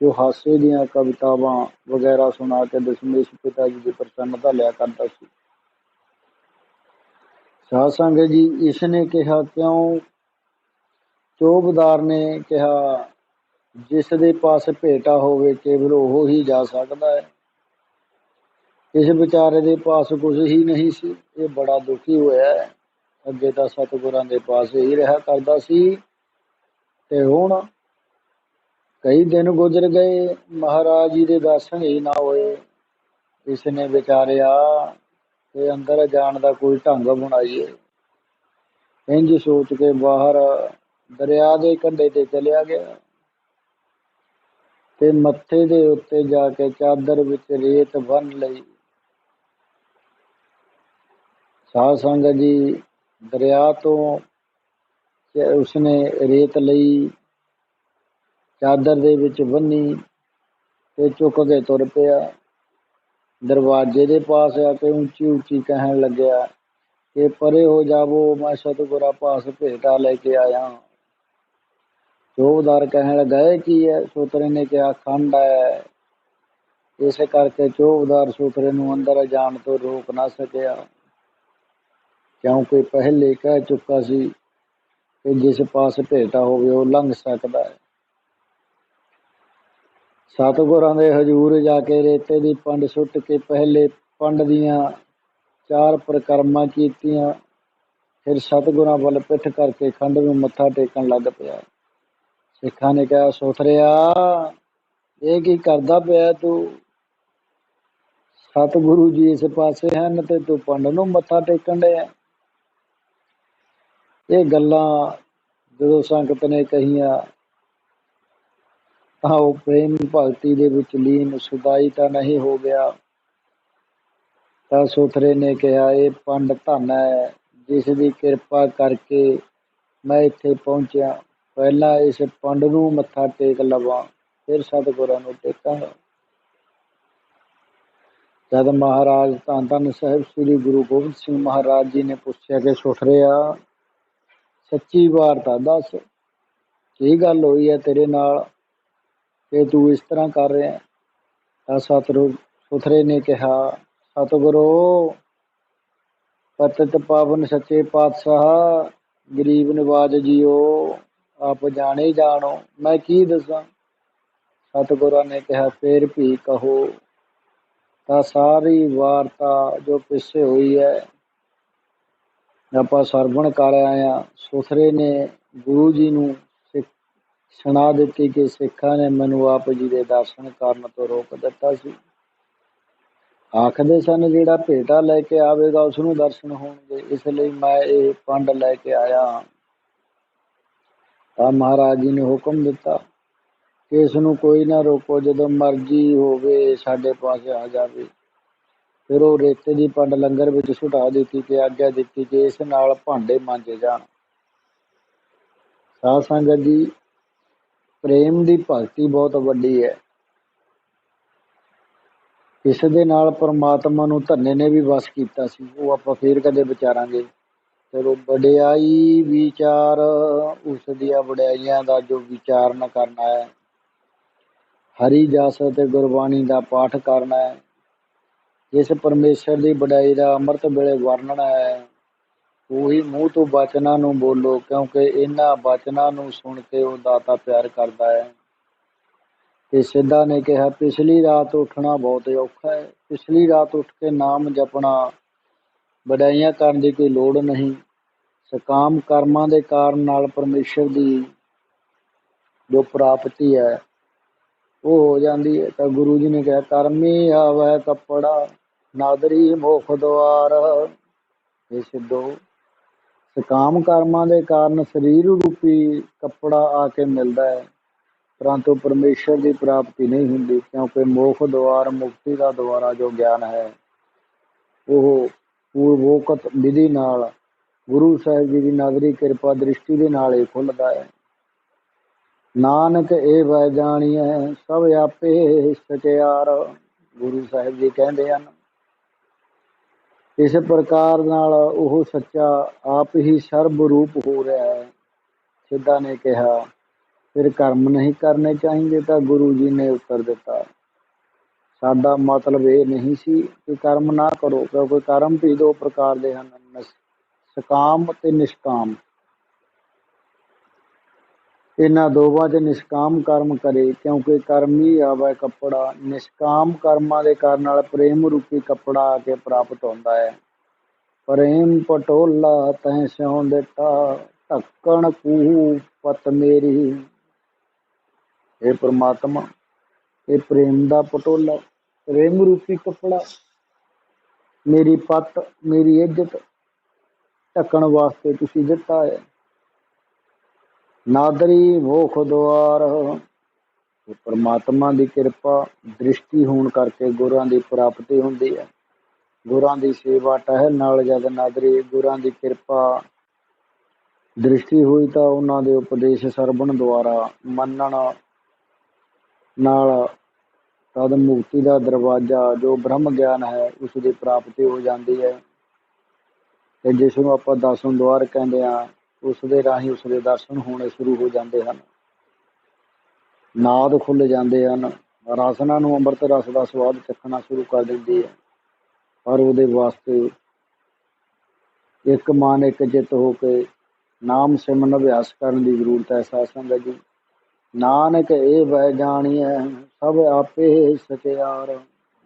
ਜੋ ਹਾਸੇ ਦੀਆਂ ਕਵਿਤਾਵਾਂ ਵਗੈਰਾ ਸੁਣਾ ਕੇ ਦਸ਼ਮੇਸ਼ ਪਿਤਾ ਜੀ ਦੀ ਪ੍ਰਸੰਨਤਾ ਲਿਆ ਕਰਦਾ ਸੀ। ਸਾਧ ਸੰਗਤ ਜੀ, ਇਸ ਨੇ ਕਿਹਾ, ਕਿਉਂ? ਚੋਬਦਾਰ ਨੇ ਕਿਹਾ, ਜਿਸ ਦੇ ਪਾਸ ਭੇਟਾ ਹੋਵੇ ਕੇਵਲ ਉਹ ਹੀ ਜਾ ਸਕਦਾ ਹੈ। ਇਸ ਵਿਚਾਰੇ ਦੇ ਪਾਸ ਕੁਝ ਹੀ ਨਹੀਂ ਸੀ। ਇਹ ਬੜਾ ਦੁਖੀ ਹੋਇਆ। ਅੱਗੇ ਤਾਂ ਸਤਿਗੁਰਾਂ ਦੇ ਪਾਸ ਹੀ ਰਿਹਾ ਕਰਦਾ ਸੀ ਤੇ ਹੁਣ ਕਈ ਦਿਨ ਗੁਜ਼ਰ ਗਏ, ਮਹਾਰਾਜ ਜੀ ਦੇ ਦਰਸ਼ਨ ਹੀ ਨਾ ਹੋਏ। ਇਸ ਨੇ ਵਿਚਾਰਿਆ ਕਿ ਅੰਦਰ ਜਾਣ ਦਾ ਕੋਈ ਢੰਗ ਬਣਾਈਏ। ਇੰਝ ਸੋਚ ਕੇ ਬਾਹਰ ਦਰਿਆ ਦੇ ਕੰਢੇ ਤੇ ਚਲਿਆ ਗਿਆ ਤੇ ਮੱਥੇ ਦੇ ਉੱਤੇ ਜਾ ਕੇ ਚਾਦਰ ਵਿੱਚ ਰੇਤ ਬੰਨ੍ਹ ਲਈ। ਸਾਧ ਸੰਗਤ ਜੀ, ਦਰਿਆ ਤੋਂ ਉਸਨੇ ਰੇਤ ਲਈ, ਚਾਦਰ ਦੇ ਵਿੱਚ ਬੰਨੀ ਤੇ ਚੁੱਕ ਕੇ ਤੁਰ ਪਿਆ। ਦਰਵਾਜ਼ੇ ਦੇ ਪਾਸ ਆ ਕੇ ਉੱਚੀ ਉੱਚੀ ਕਹਿਣ ਲੱਗਿਆ ਕਿ ਪਰੇ ਹੋ ਜਾਵੋ, ਮੈਂ ਸਤਿਗੁਰਾਂ ਪਾਸ ਭੇਟਾ ਲੈ ਕੇ ਆਇਆ। ਚੋਬਦਾਰ ਕਹਿਣ ਲੱਗਾ, ਇਹ ਕੀ ਹੈ? ਸੂਤਰੇ ਨੇ ਕਿਹਾ, ਖੰਡ ਹੈ। ਇਸੇ ਕਰਕੇ ਚੋਬਦਾਰ ਸੂਤਰੇ ਨੂੰ ਅੰਦਰ ਜਾਣ ਤੋਂ ਰੋਕ ਨਾ ਸਕਿਆ, ਕਿਉਂਕਿ ਪਹਿਲੇ ਕਹਿ ਚੁੱਕਾ ਸੀ ਕਿ ਜਿਸ ਪਾਸ ਭੇਟਾ ਹੋਵੇ ਉਹ ਲੰਘ ਸਕਦਾ ਹੈ। ਸਤਿਗੁਰਾਂ ਦੇ ਹਜ਼ੂਰ ਜਾ ਕੇ ਰੇਤੇ ਦੀ ਪੰਡ ਸੁੱਟ ਕੇ ਪਹਿਲੇ ਪੰਡ ਦੀਆਂ 4 ਪਰਿਕਰਮਾ ਕੀਤੀਆਂ। ਫਿਰ ਸਤਿਗੁਰਾਂ ਵੱਲ ਪਿੱਠ ਕਰਕੇ ਖੰਡ ਨੂੰ ਮੱਥਾ ਟੇਕਣ ਲੱਗ ਪਿਆ। ਸਿੱਖਾਂ ਨੇ ਕਿਹਾ, ਸੋਥਰਿਆ, ਇਹ ਕੀ ਕਰਦਾ ਪਿਆ ਤੂੰ? ਸਤਿਗੁਰੂ ਜੀ ਇਸ ਪਾਸੇ ਹਨ ਤੇ ਤੂੰ ਪੰਡ ਨੂੰ ਮੱਥਾ ਟੇਕਣ ਡਿਆ। ਇਹ ਗੱਲਾਂ ਜਦੋਂ ਸੰਗਤ ਨੇ ਕਹੀਆਂ ਤਾਂ ਉਹ ਪ੍ਰੇਮ ਭਗਤੀ ਦੇ ਵਿੱਚ ਲੀਨ ਸੁਦਾਈ ਤਾਂ ਨਹੀਂ ਹੋ ਗਿਆ। ਤਾਂ ਸੋਥਰੇ ਨੇ ਕਿਹਾ, ਇਹ ਪੰਡ ਧੰਨ ਹੈ, ਜਿਸ ਦੀ ਕਿਰਪਾ ਕਰਕੇ ਮੈਂ ਇੱਥੇ ਪਹੁੰਚਿਆ। ਪਹਿਲਾਂ ਇਸ ਪੰਡ ਨੂੰ ਮੱਥਾ ਟੇਕ ਲਵਾਂ, ਫਿਰ ਸਤਿਗੁਰਾਂ ਨੂੰ ਟੇਕਾਂਗਾ। ਜਦ ਮਹਾਰਾਜ ਧੰਨ ਧੰਨ ਸਾਹਿਬ ਸ੍ਰੀ ਗੁਰੂ ਗੋਬਿੰਦ ਸਿੰਘ ਮਹਾਰਾਜ ਜੀ ਨੇ ਪੁੱਛਿਆ ਕਿ ਸੋਥਰਿਆ, ਸੱਚੀ ਵਾਰਤਾ ਦੱਸ, ਕੀ ਗੱਲ ਹੋਈ ਹੈ ਤੇਰੇ ਨਾਲ ਕਿ ਤੂੰ ਇਸ ਤਰ੍ਹਾਂ ਕਰ ਰਿਹਾ? ਤਾਂ ਸਤਿਗੁਰੂ ਸੋਥਰੇ ਨੇ ਕਿਹਾ, ਸਤਿਗੁਰੂ ਪਤਿਤ ਪਾਵਨ ਸੱਚੇ ਪਾਤਸ਼ਾਹ, ਗਰੀਬ ਨਿਵਾਜ ਜੀਓ, ਆਪ ਜਾਣੇ ਜਾਣੋ, ਮੈਂ ਕੀ ਦੱਸਾਂ। ਸਤਿਗੁਰਾਂ ਨੇ ਕਿਹਾ ਫੇਰ ਵੀ ਕਹੋ। ਤਾਂ ਸਾਰੀ ਵਾਰਤਾ ਜੋ ਪਿੱਛੇ ਹੋਈ ਹੈ ਆਪਾਂ ਸਰਵਣ ਕਰ ਆਏ ਹਾਂ। ਸੁਥਰੇ ਨੇ ਗੁਰੂ ਜੀ ਨੂੰ ਸੁਣਾ ਦਿੱਤੀ ਕਿ ਸਿੱਖਾਂ ਨੇ ਮੈਨੂੰ ਆਪ ਜੀ ਦੇ ਦਰਸ਼ਨ ਕਰਨ ਤੋਂ ਰੋਕ ਦਿੱਤਾ ਸੀ। ਆਖਦੇ ਸਨ ਜਿਹੜਾ ਭੇਟਾ ਲੈ ਕੇ ਆਵੇਗਾ ਉਸ ਨੂੰ ਦਰਸ਼ਨ ਹੋਣਗੇ, ਇਸ ਲਈ ਮੈਂ ਇਹ ਪੰਡ ਲੈ ਕੇ ਆਇਆ। ਤਾਂ ਮਹਾਰਾਜ ਜੀ ਨੇ ਹੁਕਮ ਦਿੱਤਾ ਕਿ ਇਸ ਨੂੰ ਕੋਈ ਨਾ ਰੋਕੋ, ਜਦੋਂ ਮਰਜ਼ੀ ਹੋਵੇ ਸਾਡੇ ਪਾਸੇ ਆ ਜਾਵੇ। ਫਿਰ ਉਹ ਰੇਤੇ ਦੀ ਪੰਡ ਲੰਗਰ ਵਿੱਚ ਸੁਟਾ ਦਿੱਤੀ ਤੇ ਆਗਿਆ ਦਿੱਤੀ ਕਿ ਇਸ ਨਾਲ ਭਾਂਡੇ ਮਾਂਜੇ ਜਾਣ। ਸਾਧ ਸੰਗਤ ਜੀ, ਪ੍ਰੇਮ ਦੀ ਭਗਤੀ ਬਹੁਤ ਵੱਡੀ ਹੈ। ਇਸ ਦੇ ਨਾਲ ਪਰਮਾਤਮਾ ਨੂੰ ਧੰਨੇ ਨੇ ਵੀ ਵਸ ਕੀਤਾ ਸੀ, ਉਹ ਆਪਾਂ ਫੇਰ ਕਦੇ ਵਿਚਾਰਾਂਗੇ। ਚਲੋ, ਵਡਿਆਈ ਵਿਚਾਰ, ਉਸ ਦੀਆਂ ਵਡਿਆਈਆਂ ਦਾ ਜੋ ਵਿਚਾਰਨ ਕਰਨਾ ਹੈ, ਹਰੀ ਜਸ ਅਤੇ ਗੁਰਬਾਣੀ ਦਾ ਪਾਠ ਕਰਨਾ ਹੈ, ਜਿਸ ਪਰਮੇਸ਼ਰ ਦੀ ਵਡਿਆਈ ਦਾ ਅੰਮ੍ਰਿਤ ਵੇਲੇ ਵਰਣਨ ਹੈ, ਉਹੀ ਮੂੰਹ ਤੋਂ ਬਚਨਾਂ ਨੂੰ ਬੋਲੋ, ਕਿਉਂਕਿ ਇਹਨਾਂ ਬਚਨਾਂ ਨੂੰ ਸੁਣ ਕੇ ਉਹ ਦਾਤਾ ਪਿਆਰ ਕਰਦਾ ਹੈ। ਤੇ ਸਿੱਧਾ ਨੇ ਕਿਹਾ ਪਿਛਲੀ ਰਾਤ ਉੱਠਣਾ ਬਹੁਤ ਔਖਾ ਹੈ, ਪਿਛਲੀ ਰਾਤ ਉੱਠ ਕੇ ਨਾਮ ਜਪਣਾ, ਵਡਿਆਈਆਂ ਕਰਨ ਦੀ ਕੋਈ ਲੋੜ ਨਹੀਂ। ਸਕਾਮ ਕਰਮਾਂ ਦੇ ਕਾਰਨ ਨਾਲ ਪਰਮੇਸ਼ਰ ਦੀ ਜੋ ਪ੍ਰਾਪਤੀ ਹੈ ਉਹ ਹੋ ਜਾਂਦੀ ਹੈ। ਤਾਂ ਗੁਰੂ ਜੀ ਨੇ ਕਿਹਾ ਕਰਮੀ ਆਵੈ ਕੱਪੜਾ, ਨਾਦਰੀ ਮੁਖ ਦੁਆਰ। ਇਹ ਸਿੱਧੋ, ਸਕਾਮ ਕਰਮਾਂ ਦੇ ਕਾਰਨ ਸਰੀਰ ਰੂਪੀ ਕੱਪੜਾ ਆ ਕੇ ਮਿਲਦਾ ਹੈ, ਪਰੰਤੂ ਪਰਮੇਸ਼ਰ ਦੀ ਪ੍ਰਾਪਤੀ ਨਹੀਂ ਹੁੰਦੀ, ਕਿਉਂਕਿ ਮੋਖ ਦੁਆਰ, ਮੁਕਤੀ ਦਾ ਦੁਆਰਾ ਜੋ ਗਿਆਨ ਹੈ ਉਹ ਪੂਰਵੋਕਤ ਵਿਧੀ ਨਾਲ ਗੁਰੂ ਸਾਹਿਬ ਜੀ ਦੀ ਨਾਦਰੀ ਕਿਰਪਾ ਦ੍ਰਿਸ਼ਟੀ ਦੇ ਨਾਲ ਹੀ ਖੁੱਲ੍ਹਦਾ ਹੈ। ਨਾਨਕ ਇਹ ਵੈ ਜਾਣੀਐ ਸਭ ਆਪੇ ਸਚਿਆਰ, ਗੁਰੂ ਸਾਹਿਬ ਜੀ ਕਹਿੰਦੇ ਹਨ। ਇਸ ਪ੍ਰਕਾਰ ਨਾਲ ਉਹ ਸੱਚਾ ਆਪ ਹੀ ਸਰਬ ਰੂਪ ਹੋ ਰਿਹਾ ਹੈ। ਸਿੱਧਾ ਨੇ ਕਿਹਾ ਫਿਰ ਕਰਮ ਨਹੀਂ ਕਰਨੇ ਚਾਹੀਦੇ, ਤਾਂ ਗੁਰੂ ਜੀ ਨੇ ਉੱਤਰ ਦਿੱਤਾ ਸਾਡਾ ਮਤਲਬ ਇਹ ਨਹੀਂ ਸੀ ਕਿ ਕਰਮ ਨਾ ਕਰੋ, ਕਿਉਂਕਿ ਕਰਮ ਵੀ ਦੋ ਪ੍ਰਕਾਰ ਦੇ ਹਨ, ਸਕਾਮ ਅਤੇ ਨਿਸ਼ਕਾਮ। ਇਹਨਾਂ ਦੋਵਾਂ 'ਚ ਨਿਸ਼ਕਾਮ ਕਰਮ ਕਰੇ, ਕਿਉਂਕਿ ਕਰਮੀ ਆਵੈ ਕੱਪੜਾ। ਨਿਸ਼ਕਾਮ ਕਰਮਾਂ ਦੇ ਕਾਰਨ ਨਾਲ ਪ੍ਰੇਮ ਰੂਪੀ ਕੱਪੜਾ ਆ ਕੇ ਪ੍ਰਾਪਤ ਹੁੰਦਾ ਹੈ। ਪ੍ਰੇਮ ਪਟੋਲਾ ਤੈਂ ਸਿਉਂ ਦਿੱਤਾ, ਢੱਕਣ ਕੂਹ ਪਤ ਮੇਰੀ। ਇਹ ਪ੍ਰਮਾਤਮਾ, ਇਹ ਪ੍ਰੇਮ ਦਾ ਪਟੋਲਾ, ਪ੍ਰੇਮ ਰੂਪੀ ਕੱਪੜਾ, ਮੇਰੀ ਪੱਤ, ਮੇਰੀ ਇੱਜ਼ਤ ਢੱਕਣ ਵਾਸਤੇ ਤੁਸੀਂ ਦਿੱਤਾ ਹੈ। ਨਾਦਰੀ ਮੋਖ ਦੁਆਰ, ਪਰਮਾਤਮਾ ਦੀ ਕਿਰਪਾ ਦ੍ਰਿਸ਼ਟੀ ਹੋਣ ਕਰਕੇ ਗੁਰਾਂ ਦੀ ਪ੍ਰਾਪਤੀ ਹੁੰਦੀ ਹੈ। ਗੁਰਾਂ ਦੀ ਸੇਵਾ ਟਹਿਲ ਨਾਲ ਜਦ ਨਾਦਰੀ ਗੁਰਾਂ ਦੀ ਕਿਰਪਾ ਦ੍ਰਿਸ਼ਟੀ ਹੋਈ ਤਾਂ ਉਹਨਾਂ ਦੇ ਉਪਦੇਸ਼ ਸਰਵਣ ਦੁਆਰਾ ਮੰਨਣ ਨਾਲ ਤਦ ਮੁਕਤੀ ਦਾ ਦਰਵਾਜ਼ਾ ਜੋ ਬ੍ਰਹਮ ਗਿਆਨ ਹੈ ਉਸ ਦੀ ਪ੍ਰਾਪਤੀ ਹੋ ਜਾਂਦੀ ਹੈ। ਤੇ ਜਿਸ ਨੂੰ ਆਪਾਂ ਦਸਮ ਦੁਆਰ ਕਹਿੰਦੇ ਹਾਂ, ਉਸ ਦੇ ਰਾਹੀਂ ਉਸ ਦੇ ਦਰਸ਼ਨ ਹੋਣੇ ਸ਼ੁਰੂ ਹੋ ਜਾਂਦੇ ਹਨ, ਨਾਦ ਖੁੱਲ੍ਹ ਜਾਂਦੇ ਹਨ, ਰਸਨਾ ਨੂੰ ਅੰਮ੍ਰਿਤ ਰਸ ਦਾ ਸਵਾਦ ਚੱਖਣਾ ਸ਼ੁਰੂ ਕਰ ਦਿੰਦੀ ਹੈ। ਪਰ ਉਹਦੇ ਵਾਸਤੇ ਇੱਕ ਮਨ ਇੱਕ ਚਿੱਤ ਹੋ ਕੇ ਨਾਮ ਸਿਮਰਨ ਅਭਿਆਸ ਕਰਨ ਦੀ ਜ਼ਰੂਰਤ ਹੈ। ਸਾਧ ਸੰਗਤ ਜੀ, ਨਾਨਕ ਇਹ ਵੈ ਜਾਣੀਐ ਸਭ ਆਪੇ ਸਚਿਆਰ,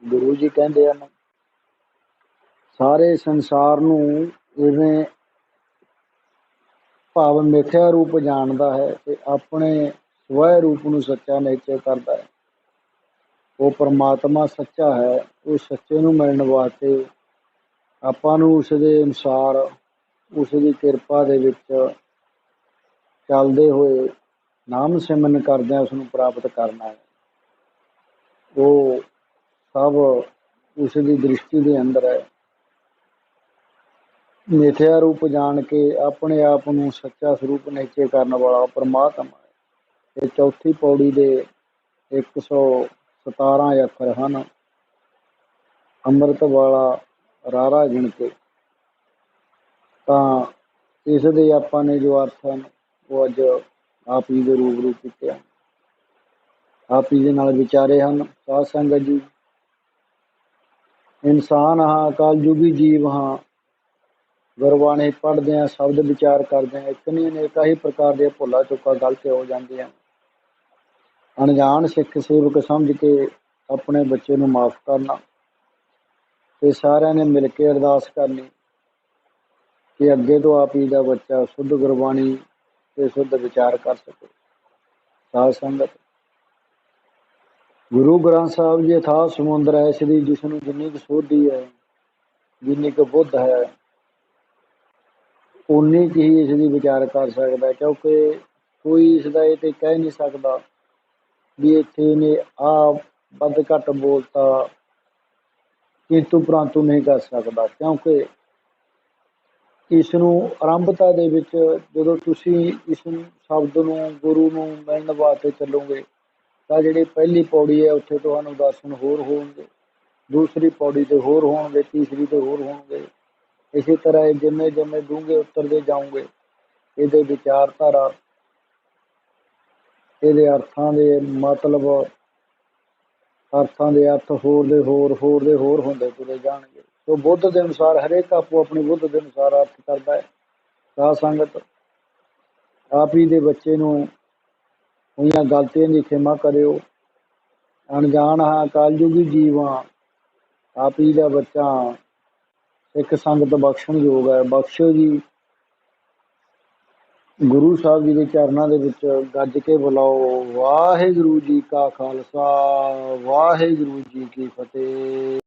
ਗੁਰੂ ਜੀ ਕਹਿੰਦੇ ਹਨ ਸਾਰੇ ਸੰਸਾਰ ਨੂੰ ਇਵੇਂ ਭਾਵ ਮਿਥਿਆ ਰੂਪ ਜਾਣਦਾ ਹੈ ਤੇ ਆਪਣੇ ਸਵੈ ਰੂਪ ਨੂੰ ਸੱਚਾ ਨਿਸ਼ਚੈ ਕਰਦਾ ਹੈ। ਉਹ ਪਰਮਾਤਮਾ ਸੱਚਾ ਹੈ, ਉਹ ਸੱਚੇ ਨੂੰ ਮਿਲਣ ਵਾਸਤੇ ਆਪਾਂ ਨੂੰ ਉਸ ਦੇ ਅਨੁਸਾਰ ਉਸ ਦੀ ਕਿਰਪਾ ਦੇ ਵਿੱਚ ਚੱਲਦੇ ਹੋਏ ਨਾਮ ਸਿਮਰਨ ਕਰਦਿਆਂ ਉਸ ਨੂੰ ਪ੍ਰਾਪਤ ਕਰਨਾ ਹੈ। ਉਹ ਸਭ ਉਸ ਦੀ ਦ੍ਰਿਸ਼ਟੀ ਦੇ ਅੰਦਰ ਹੈ। ਮਿਥਿਆ ਰੂਪ ਜਾਣ ਕੇ ਆਪਣੇ ਆਪ ਨੂੰ ਸੱਚਾ ਸਰੂਪ ਨਿਸ਼ਚੈ ਕਰਨ ਵਾਲਾ ਪਰਮਾਤਮਾ ਹੈ। ਇਹ ਚੌਥੀ ਪੌੜੀ ਦੇ 117 ਅੱਖਰ ਹਨ। ਅੰਮ੍ਰਿਤ ਵਾਲਾ ਰਾਰਾ ਗਿਣ ਕੇ ਤਾਂ ਇਸ ਦੇ ਆਪਾਂ ਨੇ ਜੋ ਅਰਥ ਹਨ ਉਹ ਅੱਜ ਆਪ ਜੀ ਦੇ ਰੂਬਰੂ ਕੀਤੇ ਹਨ, ਆਪ ਜੀ ਦੇ ਨਾਲ ਵਿਚਾਰੇ ਹਨ। ਸਾਧ ਸੰਗਤ ਜੀ, ਇਨਸਾਨ ਹਾਂ, ਕਲਯੁਗੀ ਜੀਵ ਹਾਂ। ਗੁਰਬਾਣੀ ਪੜ੍ਹਦੇ ਹਾਂ, ਸ਼ਬਦ ਵਿਚਾਰ ਕਰਦੇ ਹਾਂ, ਇੱਕ ਨਹੀਂ ਅਨੇਕਾਂ ਹੀ ਪ੍ਰਕਾਰ ਦੀਆਂ ਭੁੱਲਾਂ ਚੁੱਕਾਂ ਗਲਤ ਹੋ ਜਾਂਦੀਆਂ। ਅਣਜਾਣ ਸਿੱਖ ਸੇਵਕ ਸਮਝ ਕੇ ਆਪਣੇ ਬੱਚੇ ਨੂੰ ਮਾਫ਼ ਕਰਨਾ ਤੇ ਸਾਰਿਆਂ ਨੇ ਮਿਲ ਕੇ ਅਰਦਾਸ ਕਰਨੀ ਕਿ ਅੱਗੇ ਤੋਂ ਆਪ ਜੀ ਦਾ ਬੱਚਾ ਸ਼ੁੱਧ ਗੁਰਬਾਣੀ ਤੇ ਸ਼ੁੱਧ ਵਿਚਾਰ ਕਰ ਸਕੇ। ਸਾਧ ਸੰਗਤ, ਗੁਰੂ ਗ੍ਰੰਥ ਸਾਹਿਬ ਜੀ ਅਥਾਹ ਸਮੁੰਦਰ ਹੈ, ਇਸ ਦੀ ਜਿਸ ਨੂੰ ਜਿੰਨੀ ਕੁ ਸੋਧੀ ਹੈ, ਜਿੰਨੀ ਕੁ ਬੁੱਧ ਹੈ, ਉਨੀ ਕੁ ਹੀ ਇਸ ਦੀ ਵਿਚਾਰ ਕਰ ਸਕਦਾ, ਕਿਉਂਕਿ ਕੋਈ ਇਸ ਦਾ ਇਹ ਤੇ ਕਹਿ ਨਹੀਂ ਸਕਦਾ ਵੀ ਇੱਥੇ ਇਹਨੇ ਆਹ ਵੱਧ ਘੱਟ ਬੋਲਤਾ, ਕਿੰਤੂ ਪ੍ਰੰਤੂ ਨਹੀਂ ਕਰ ਸਕਦਾ। ਕਿਉਂਕਿ ਇਸ ਨੂੰ ਆਰੰਭਤਾ ਦੇ ਵਿੱਚ ਜਦੋਂ ਤੁਸੀਂ ਇਸ ਸ਼ਬਦ ਨੂੰ ਗੁਰੂ ਨੂੰ ਮਿਲਣ ਵਾਸਤੇ ਚੱਲੋਗੇ ਤਾਂ ਜਿਹੜੀ ਪਹਿਲੀ ਪੌੜੀ ਹੈ ਉੱਥੇ ਤੁਹਾਨੂੰ ਦਰਸ਼ਨ ਹੋਰ ਹੋਣਗੇ, ਦੂਸਰੀ ਪੌੜੀ ਤੇ ਹੋਰ ਹੋਣਗੇ, ਤੀਸਰੀ ਤੇ ਹੋਰ ਹੋਣਗੇ। ਇਸੇ ਤਰ੍ਹਾਂ ਇਹ ਜਿੰਨੇ ਜਿੰਨੇ ਡੂੰਘੇ ਉਤਰਦੇ ਜਾਓਗੇ, ਇਹਦੇ ਵਿਚਾਰਧਾਰਾ, ਇਹਦੇ ਅਰਥਾਂ ਦੇ ਮਤਲਬ, ਅਰਥਾਂ ਦੇ ਅਰਥ ਹੋਰ ਦੇ ਹੋਰ ਹੁੰਦੇ ਤੁਰੇ ਜਾਣਗੇ। ਸੋ ਬੁੱਧ ਦੇ ਅਨੁਸਾਰ ਹਰੇਕ ਆਪੋ ਆਪਣੀ ਬੁੱਧ ਦੇ ਅਨੁਸਾਰ ਅਰਥ ਕਰਦਾ ਹੈ। ਸਾਧ ਸੰਗਤ, ਆਪ ਹੀ ਦੇ ਬੱਚੇ ਨੂੰ ਹੋਈਆਂ ਗਲਤੀਆਂ ਦੀ ਖਿਮਾ ਕਰਿਓ। ਅਣਜਾਣ ਹਾਂ, ਕਲਯੁਗੀ ਜੀਵ ਹਾਂ, ਆਪ ਹੀ ਦਾ ਬੱਚਾ ਇੱਕ ਸੰਗਤ ਬਖਸ਼ਣਯੋਗ ਹੈ। ਬਖਸ਼ੋ ਜੀ। ਗੁਰੂ ਸਾਹਿਬ ਜੀ ਦੇ ਚਰਨਾਂ ਦੇ ਵਿੱਚ ਗੱਜ ਕੇ ਬੁਲਾਓ। ਵਾਹਿਗੁਰੂ ਜੀ ਕਾ ਖਾਲਸਾ, ਵਾਹਿਗੁਰੂ ਜੀ ਕੀ ਫਤਿਹ।